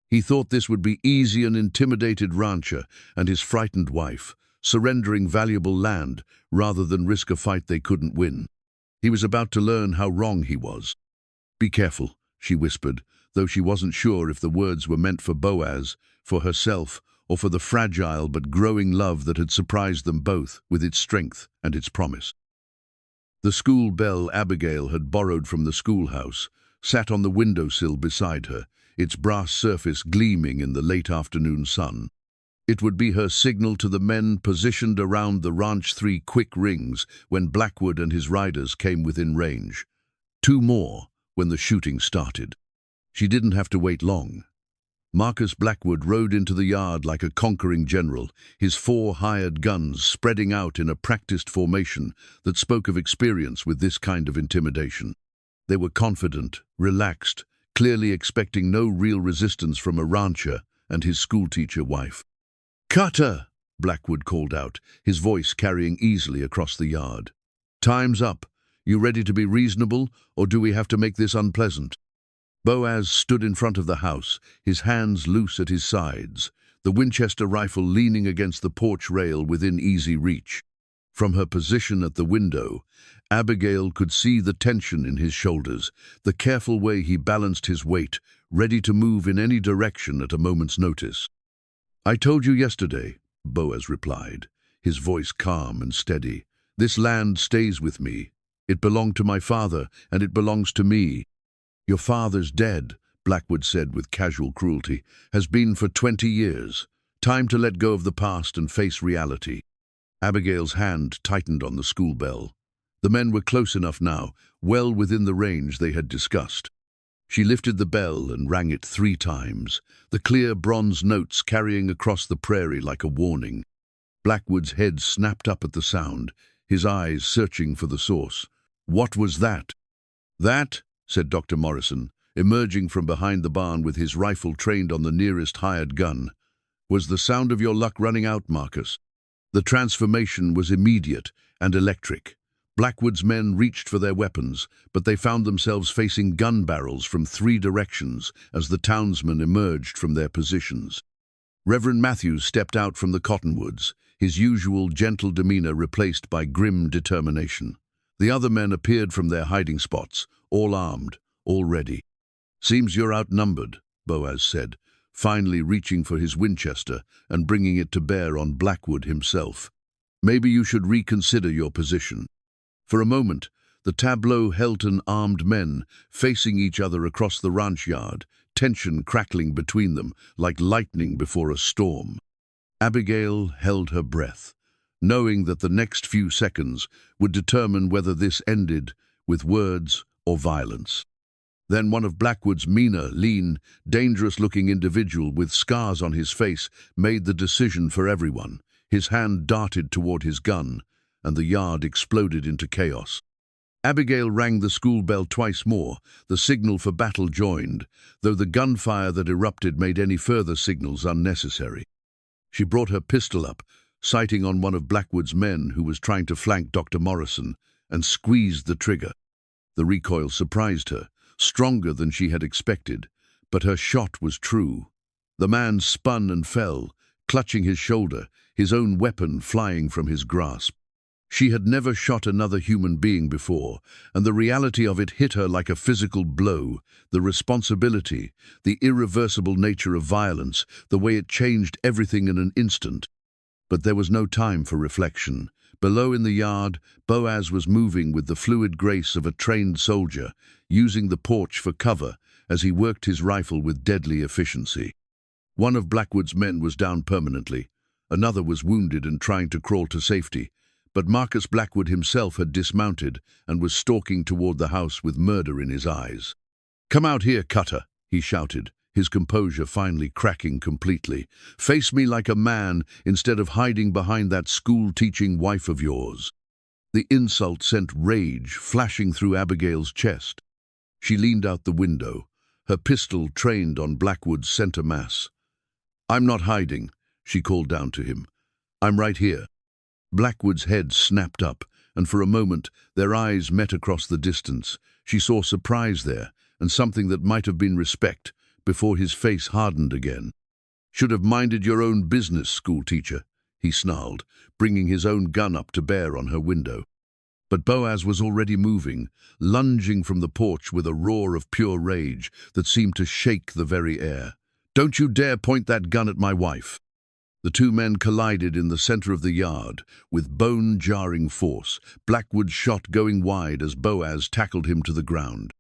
He thought this would be easy an intimidated rancher and his frightened wife, surrendering valuable land rather than risk a fight they couldn't win. He was about to learn how wrong he was. "Be careful," she whispered, though she wasn't sure if the words were meant for Boaz, for herself, or for the fragile but growing love that had surprised them both with its strength and its promise. The school bell Abigail had borrowed from the schoolhouse sat on the windowsill beside her, its brass surface gleaming in the late afternoon sun. It would be her signal to the men positioned around the ranch 3 quick rings when Blackwood and his riders came within range. 2 more when the shooting started. She didn't have to wait long. Marcus Blackwood rode into the yard like a conquering general, his 4 hired guns spreading out in a practiced formation that spoke of experience with this kind of intimidation. They were confident, relaxed, clearly expecting no real resistance from a rancher and his schoolteacher wife. "Cutter!" Blackwood called out, his voice carrying easily across the yard. "Time's up. You ready to be reasonable, or do we have to make this unpleasant?" Boaz stood in front of the house, his hands loose at his sides, the Winchester rifle leaning against the porch rail within easy reach. From her position at the window, Abigail could see the tension in his shoulders, the careful way he balanced his weight, ready to move in any direction at a moment's notice. "I told you yesterday," Boaz replied, his voice calm and steady. "This land stays with me. It belonged to my father, and it belongs to me." "Your father's dead," Blackwood said with casual cruelty, "has been for 20 years. Time to let go of the past and face reality." Abigail's hand tightened on the school bell. The men were close enough now, well within the range they had discussed. She lifted the bell and rang it 3 times, the clear bronze notes carrying across the prairie like a warning. Blackwood's head snapped up at the sound, his eyes searching for the source. "What was that?" "That," said Dr. Morrison, emerging from behind the barn with his rifle trained on the nearest hired gun, "was the sound of your luck running out, Marcus." The transformation was immediate and electric. Blackwood's men reached for their weapons, but they found themselves facing gun barrels from 3 directions as the townsmen emerged from their positions. Reverend Matthews stepped out from the cottonwoods, his usual gentle demeanor replaced by grim determination. The other men appeared from their hiding spots, all armed, all ready. "Seems you're outnumbered," Boaz said, finally reaching for his Winchester and bringing it to bear on Blackwood himself. "Maybe you should reconsider your position." For a moment, the tableau held armed men facing each other across the ranch yard, tension crackling between them like lightning before a storm. Abigail held her breath, knowing that the next few seconds would determine whether this ended with words or violence. Then one of Blackwood's meaner, lean, dangerous-looking individual with scars on his face made the decision for everyone. His hand darted toward his gun, and the yard exploded into chaos. Abigail rang the school bell twice more, the signal for battle joined, though the gunfire that erupted made any further signals unnecessary. She brought her pistol up, sighting on one of Blackwood's men who was trying to flank Dr. Morrison, and squeezed the trigger. The recoil surprised her, stronger than she had expected, but her shot was true. The man spun and fell, clutching his shoulder, his own weapon flying from his grasp. She had never shot another human being before, and the reality of it hit her like a physical blow. The responsibility, the irreversible nature of violence, the way it changed everything in an instant. But there was no time for reflection. Below in the yard, Boaz was moving with the fluid grace of a trained soldier, using the porch for cover as he worked his rifle with deadly efficiency. One of Blackwood's men was down permanently. Another was wounded and trying to crawl to safety. But Marcus Blackwood himself had dismounted and was stalking toward the house with murder in his eyes. "Come out here, Cutter," he shouted, his composure finally cracking completely. "Face me like a man instead of hiding behind that school-teaching wife of yours." The insult sent rage flashing through Abigail's chest. She leaned out the window, her pistol trained on Blackwood's center mass. "I'm not hiding," she called down to him. "I'm right here." Blackwood's head snapped up, and for a moment their eyes met across the distance. She saw surprise there, and something that might have been respect, before his face hardened again. "Should have minded your own business, schoolteacher," he snarled, bringing his own gun up to bear on her window. But Boaz was already moving, lunging from the porch with a roar of pure rage that seemed to shake the very air. "Don't you dare point that gun at my wife!" The two men collided in the center of the yard, with bone-jarring force, Blackwood's shot going wide as Boaz tackled him to the ground.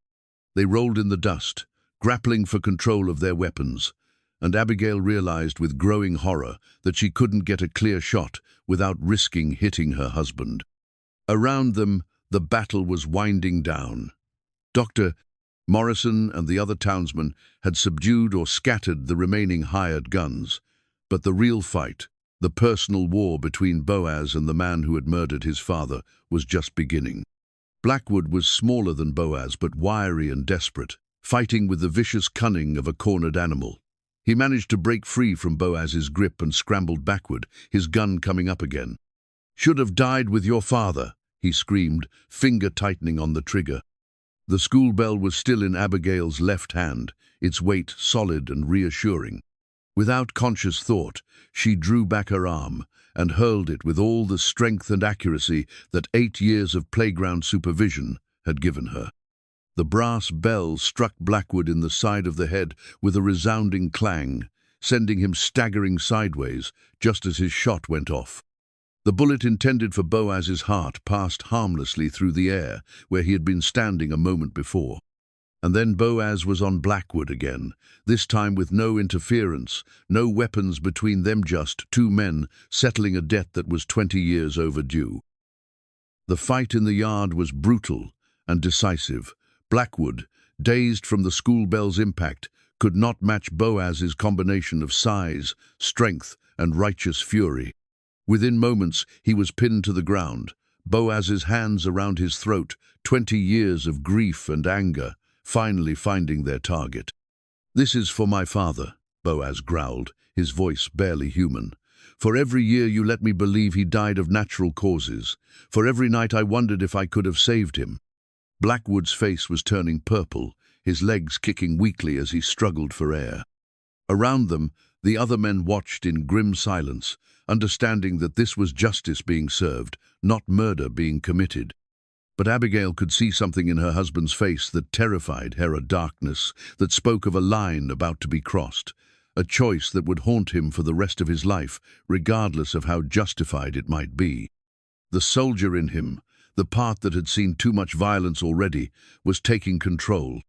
They rolled in the dust, grappling for control of their weapons, and Abigail realized with growing horror that she couldn't get a clear shot without risking hitting her husband. Around them, the battle was winding down. Dr. Morrison and the other townsmen had subdued or scattered the remaining hired guns. But the real fight, the personal war between Boaz and the man who had murdered his father, was just beginning. Blackwood was smaller than Boaz, but wiry and desperate, fighting with the vicious cunning of a cornered animal. He managed to break free from Boaz's grip and scrambled backward, his gun coming up again. "Should have died with your father," he screamed, finger tightening on the trigger. The school bell was still in Abigail's left hand, its weight solid and reassuring. Without conscious thought, she drew back her arm and hurled it with all the strength and accuracy that 8 years of playground supervision had given her. The brass bell struck Blackwood in the side of the head with a resounding clang, sending him staggering sideways just as his shot went off. The bullet intended for Boaz's heart passed harmlessly through the air where he had been standing a moment before. And then Boaz was on Blackwood again, this time with no interference, no weapons between them, just two men settling a debt that was 20 years overdue. The fight in the yard was brutal and decisive. Blackwood, dazed from the school bell's impact, could not match Boaz's combination of size, strength, and righteous fury. Within moments, he was pinned to the ground, Boaz's hands around his throat, 20 years of grief and anger, finally finding their target. "This is for my father," Boaz growled, his voice barely human. "For every year you let me believe he died of natural causes. For every night I wondered if I could have saved him." Blackwood's face was turning purple, his legs kicking weakly as he struggled for air. Around them, the other men watched in grim silence, understanding that this was justice being served, not murder being committed. But Abigail could see something in her husband's face that terrified her, a darkness that spoke of a line about to be crossed, a choice that would haunt him for the rest of his life, regardless of how justified it might be. The soldier in him, the part that had seen too much violence already, was taking control.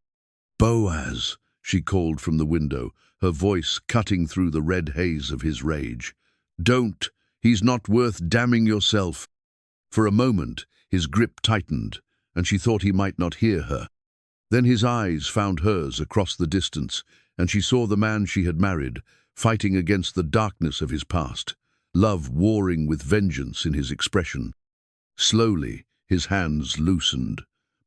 "Boaz," she called from the window, her voice cutting through the red haze of his rage. "Don't. He's not worth damning yourself." For a moment, his grip tightened, and she thought he might not hear her. Then his eyes found hers across the distance, and she saw the man she had married, fighting against the darkness of his past, love warring with vengeance in his expression. Slowly, his hands loosened.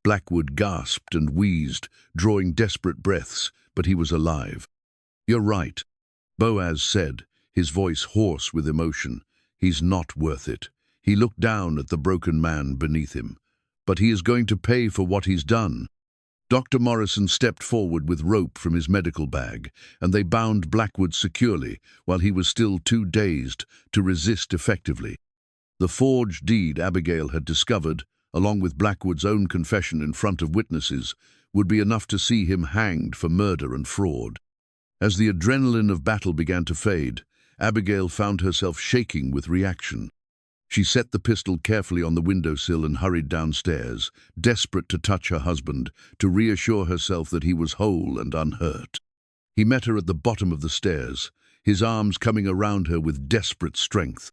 Blackwood gasped and wheezed, drawing desperate breaths, but he was alive. "You're right," Boaz said, his voice hoarse with emotion. "He's not worth it." He looked down at the broken man beneath him. "But he is going to pay for what he's done." Dr. Morrison stepped forward with rope from his medical bag, and they bound Blackwood securely while he was still too dazed to resist effectively. The forged deed Abigail had discovered, along with Blackwood's own confession in front of witnesses, would be enough to see him hanged for murder and fraud. As the adrenaline of battle began to fade, Abigail found herself shaking with reaction. She set the pistol carefully on the windowsill and hurried downstairs, desperate to touch her husband, to reassure herself that he was whole and unhurt. He met her at the bottom of the stairs, his arms coming around her with desperate strength.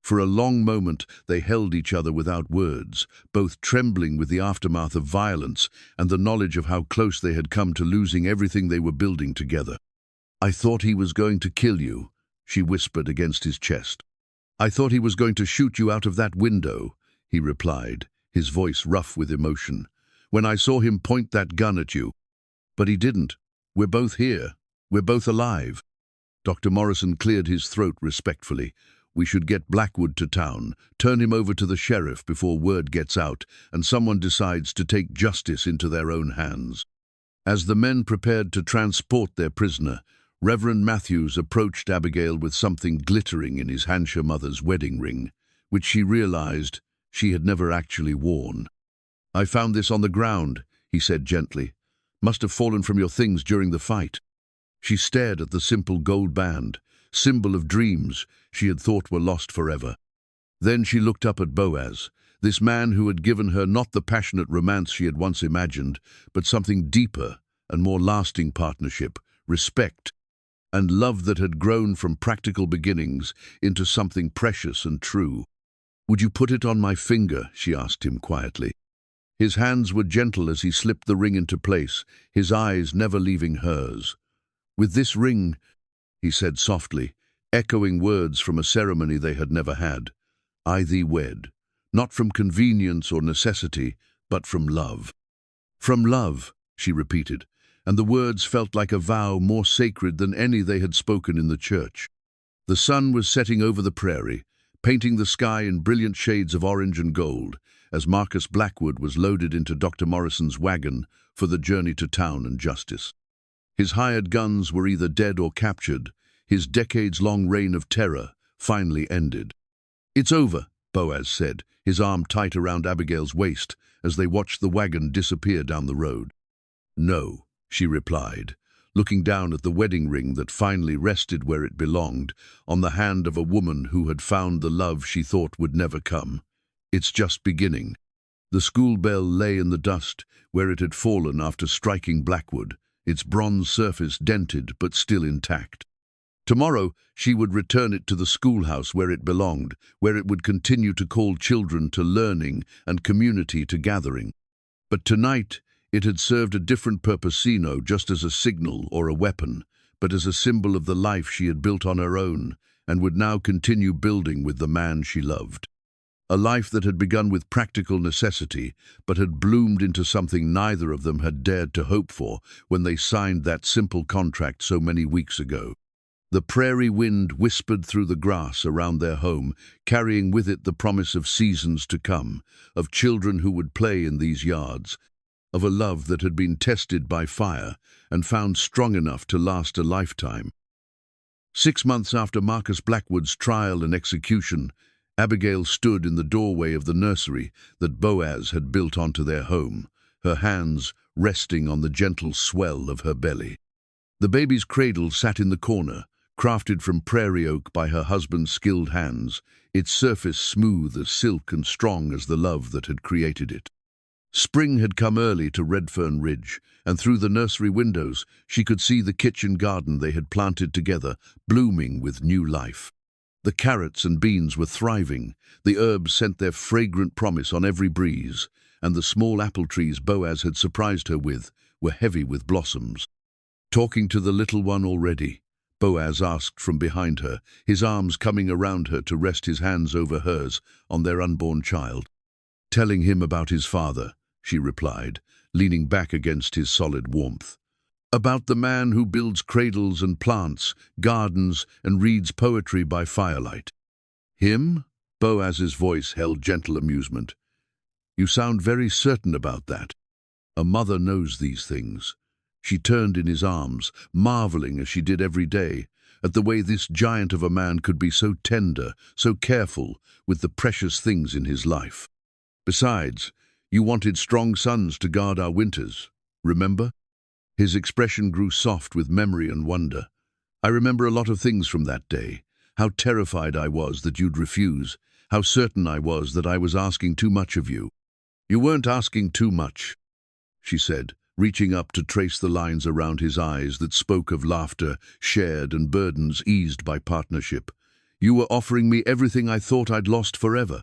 For a long moment they held each other without words, both trembling with the aftermath of violence and the knowledge of how close they had come to losing everything they were building together. "I thought he was going to kill you," she whispered against his chest. "I thought he was going to shoot you out of that window," he replied, his voice rough with emotion, "when I saw him point that gun at you. But he didn't. We're both here. We're both alive." Dr. Morrison cleared his throat respectfully. "We should get Blackwood to town, turn him over to the sheriff before word gets out and someone decides to take justice into their own hands." As the men prepared to transport their prisoner, Reverend Matthews approached Abigail with something glittering in his Hampshire mother's wedding ring, which she realized she had never actually worn. "I found this on the ground," he said gently. "Must have fallen from your things during the fight." She stared at the simple gold band, symbol of dreams she had thought were lost forever. Then she looked up at Boaz, this man who had given her not the passionate romance she had once imagined, but something deeper and more lasting: partnership, respect, and love that had grown from practical beginnings into something precious and true. "Would you put it on my finger?" she asked him quietly. His hands were gentle as he slipped the ring into place, his eyes never leaving hers. "With this ring," he said softly, echoing words from a ceremony they had never had, "I thee wed, not from convenience or necessity, but from love." "From love," she repeated, and the words felt like a vow more sacred than any they had spoken in the church. The sun was setting over the prairie, painting the sky in brilliant shades of orange and gold, as Marcus Blackwood was loaded into Dr. Morrison's wagon for the journey to town and justice. His hired guns were either dead or captured. His decades-long reign of terror finally ended. "It's over," Boaz said, his arm tight around Abigail's waist as they watched the wagon disappear down the road. "No," she replied, looking down at the wedding ring that finally rested where it belonged, on the hand of a woman who had found the love she thought would never come. "It's just beginning." The school bell lay in the dust where it had fallen after striking Blackwood, its bronze surface dented but still intact. Tomorrow she would return it to the schoolhouse where it belonged, where it would continue to call children to learning and community to gathering. But tonight it had served a different purpose, just as a signal or a weapon, but as a symbol of the life she had built on her own and would now continue building with the man she loved. A life that had begun with practical necessity, but had bloomed into something neither of them had dared to hope for when they signed that simple contract so many weeks ago. The prairie wind whispered through the grass around their home, carrying with it the promise of seasons to come, of children who would play in these yards, of a love that had been tested by fire and found strong enough to last a lifetime. 6 months after Marcus Blackwood's trial and execution, Abigail stood in the doorway of the nursery that Boaz had built onto their home, her hands resting on the gentle swell of her belly. The baby's cradle sat in the corner, crafted from prairie oak by her husband's skilled hands, its surface smooth as silk and strong as the love that had created it. Spring had come early to Redfern Ridge, and through the nursery windows she could see the kitchen garden they had planted together, blooming with new life. The carrots and beans were thriving, the herbs sent their fragrant promise on every breeze, and the small apple trees Boaz had surprised her with were heavy with blossoms. "Talking to the little one already?" Boaz asked from behind her, his arms coming around her to rest his hands over hers on their unborn child. "Telling him about his father," she replied, leaning back against his solid warmth. "About the man who builds cradles and plants, gardens, and reads poetry by firelight." "Him?" Boaz's voice held gentle amusement. "You sound very certain about that. A mother knows these things." She turned in his arms, marveling as she did every day, at the way this giant of a man could be so tender, so careful with the precious things in his life. Besides, you wanted strong sons to guard our winters, remember? His expression grew soft with memory and wonder. I remember a lot of things from that day. How terrified I was that you'd refuse. How certain I was that I was asking too much of you. You weren't asking too much, she said, reaching up to trace the lines around his eyes that spoke of laughter shared and burdens eased by partnership. You were offering me everything I thought I'd lost forever.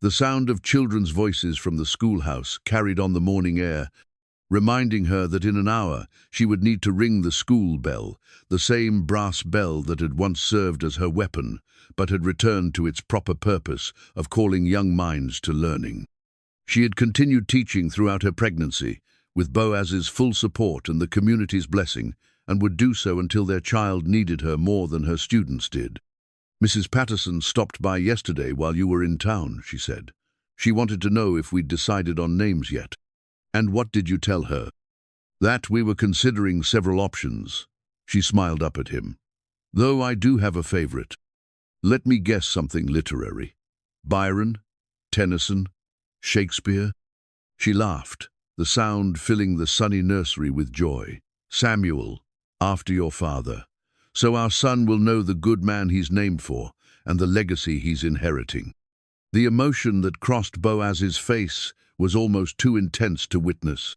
The sound of children's voices from the schoolhouse carried on the morning air, reminding her that in an hour she would need to ring the school bell, the same brass bell that had once served as her weapon, but had returned to its proper purpose of calling young minds to learning. She had continued teaching throughout her pregnancy, with Boaz's full support and the community's blessing, and would do so until their child needed her more than her students did. Mrs. Patterson stopped by yesterday while you were in town, she said. She wanted to know if we'd decided on names yet. And what did you tell her? That we were considering several options. She smiled up at him. Though I do have a favorite. Let me guess something literary. Byron? Tennyson? Shakespeare? She laughed, the sound filling the sunny nursery with joy. Samuel, after your father. So our son will know the good man he's named for and the legacy he's inheriting. The emotion that crossed Boaz's face was almost too intense to witness.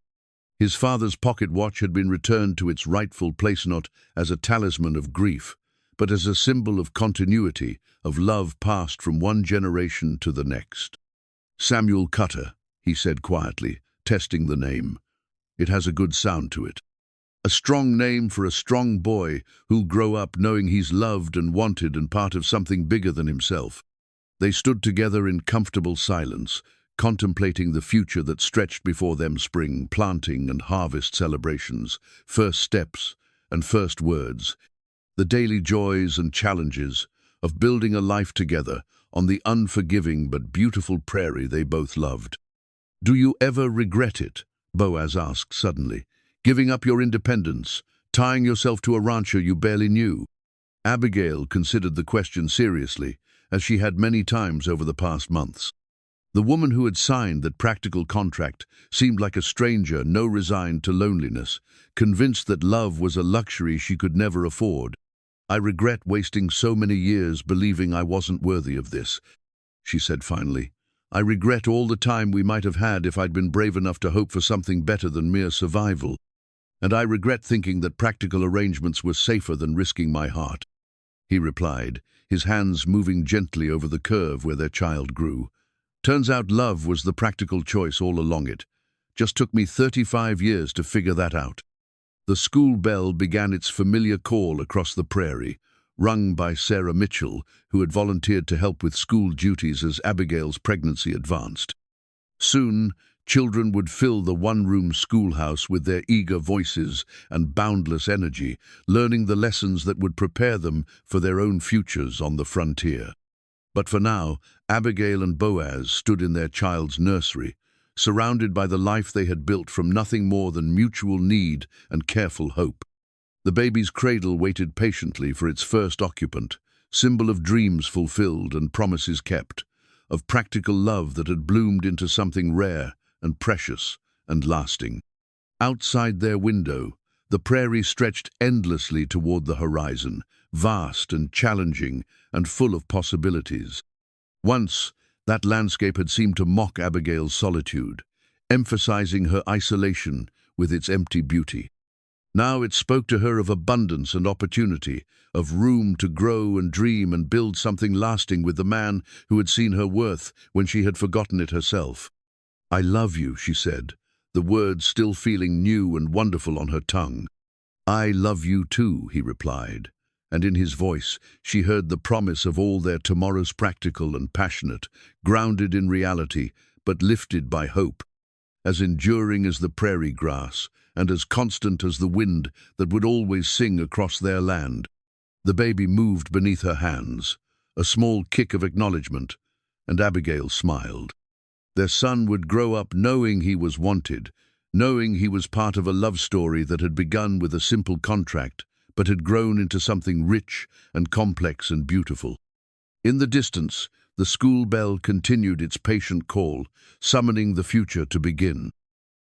His father's pocket watch had been returned to its rightful place not as a talisman of grief, but as a symbol of continuity, of love passed from one generation to the next. Samuel Cutter, he said quietly, testing the name. It has a good sound to it. A strong name for a strong boy who'll grow up knowing he's loved and wanted and part of something bigger than himself. They stood together in comfortable silence, contemplating the future that stretched before them: spring, planting and harvest celebrations, first steps and first words, the daily joys and challenges of building a life together on the unforgiving but beautiful prairie they both loved. Do you ever regret it? Boaz asked suddenly. Giving up your independence, tying yourself to a rancher you barely knew? Abigail considered the question seriously, as she had many times over the past months. The woman who had signed that practical contract seemed like a stranger, no resigned to loneliness, convinced that love was a luxury she could never afford. I regret wasting so many years believing I wasn't worthy of this, she said finally. I regret all the time we might have had if I'd been brave enough to hope for something better than mere survival. And I regret thinking that practical arrangements were safer than risking my heart, he replied, his hands moving gently over the curve where their child grew. Turns out love was the practical choice all along it. Just took me 35 years to figure that out. The school bell began its familiar call across the prairie, rung by Sarah Mitchell, who had volunteered to help with school duties as Abigail's pregnancy advanced. Soon, children would fill the one-room schoolhouse with their eager voices and boundless energy, learning the lessons that would prepare them for their own futures on the frontier. But for now, Abigail and Boaz stood in their child's nursery, surrounded by the life they had built from nothing more than mutual need and careful hope. The baby's cradle waited patiently for its first occupant, symbol of dreams fulfilled and promises kept, of practical love that had bloomed into something rare and precious and lasting. Outside their window, the prairie stretched endlessly toward the horizon, vast and challenging and full of possibilities. Once, that landscape had seemed to mock Abigail's solitude, emphasizing her isolation with its empty beauty. Now it spoke to her of abundance and opportunity, of room to grow and dream and build something lasting with the man who had seen her worth when she had forgotten it herself. I love you, she said, the words still feeling new and wonderful on her tongue. I love you too, he replied, and in his voice she heard the promise of all their tomorrows, practical and passionate, grounded in reality, but lifted by hope, as enduring as the prairie grass, and as constant as the wind that would always sing across their land. The baby moved beneath her hands, a small kick of acknowledgement, and Abigail smiled. Their son would grow up knowing he was wanted, knowing he was part of a love story that had begun with a simple contract, but had grown into something rich and complex and beautiful. In the distance, the school bell continued its patient call, summoning the future to begin.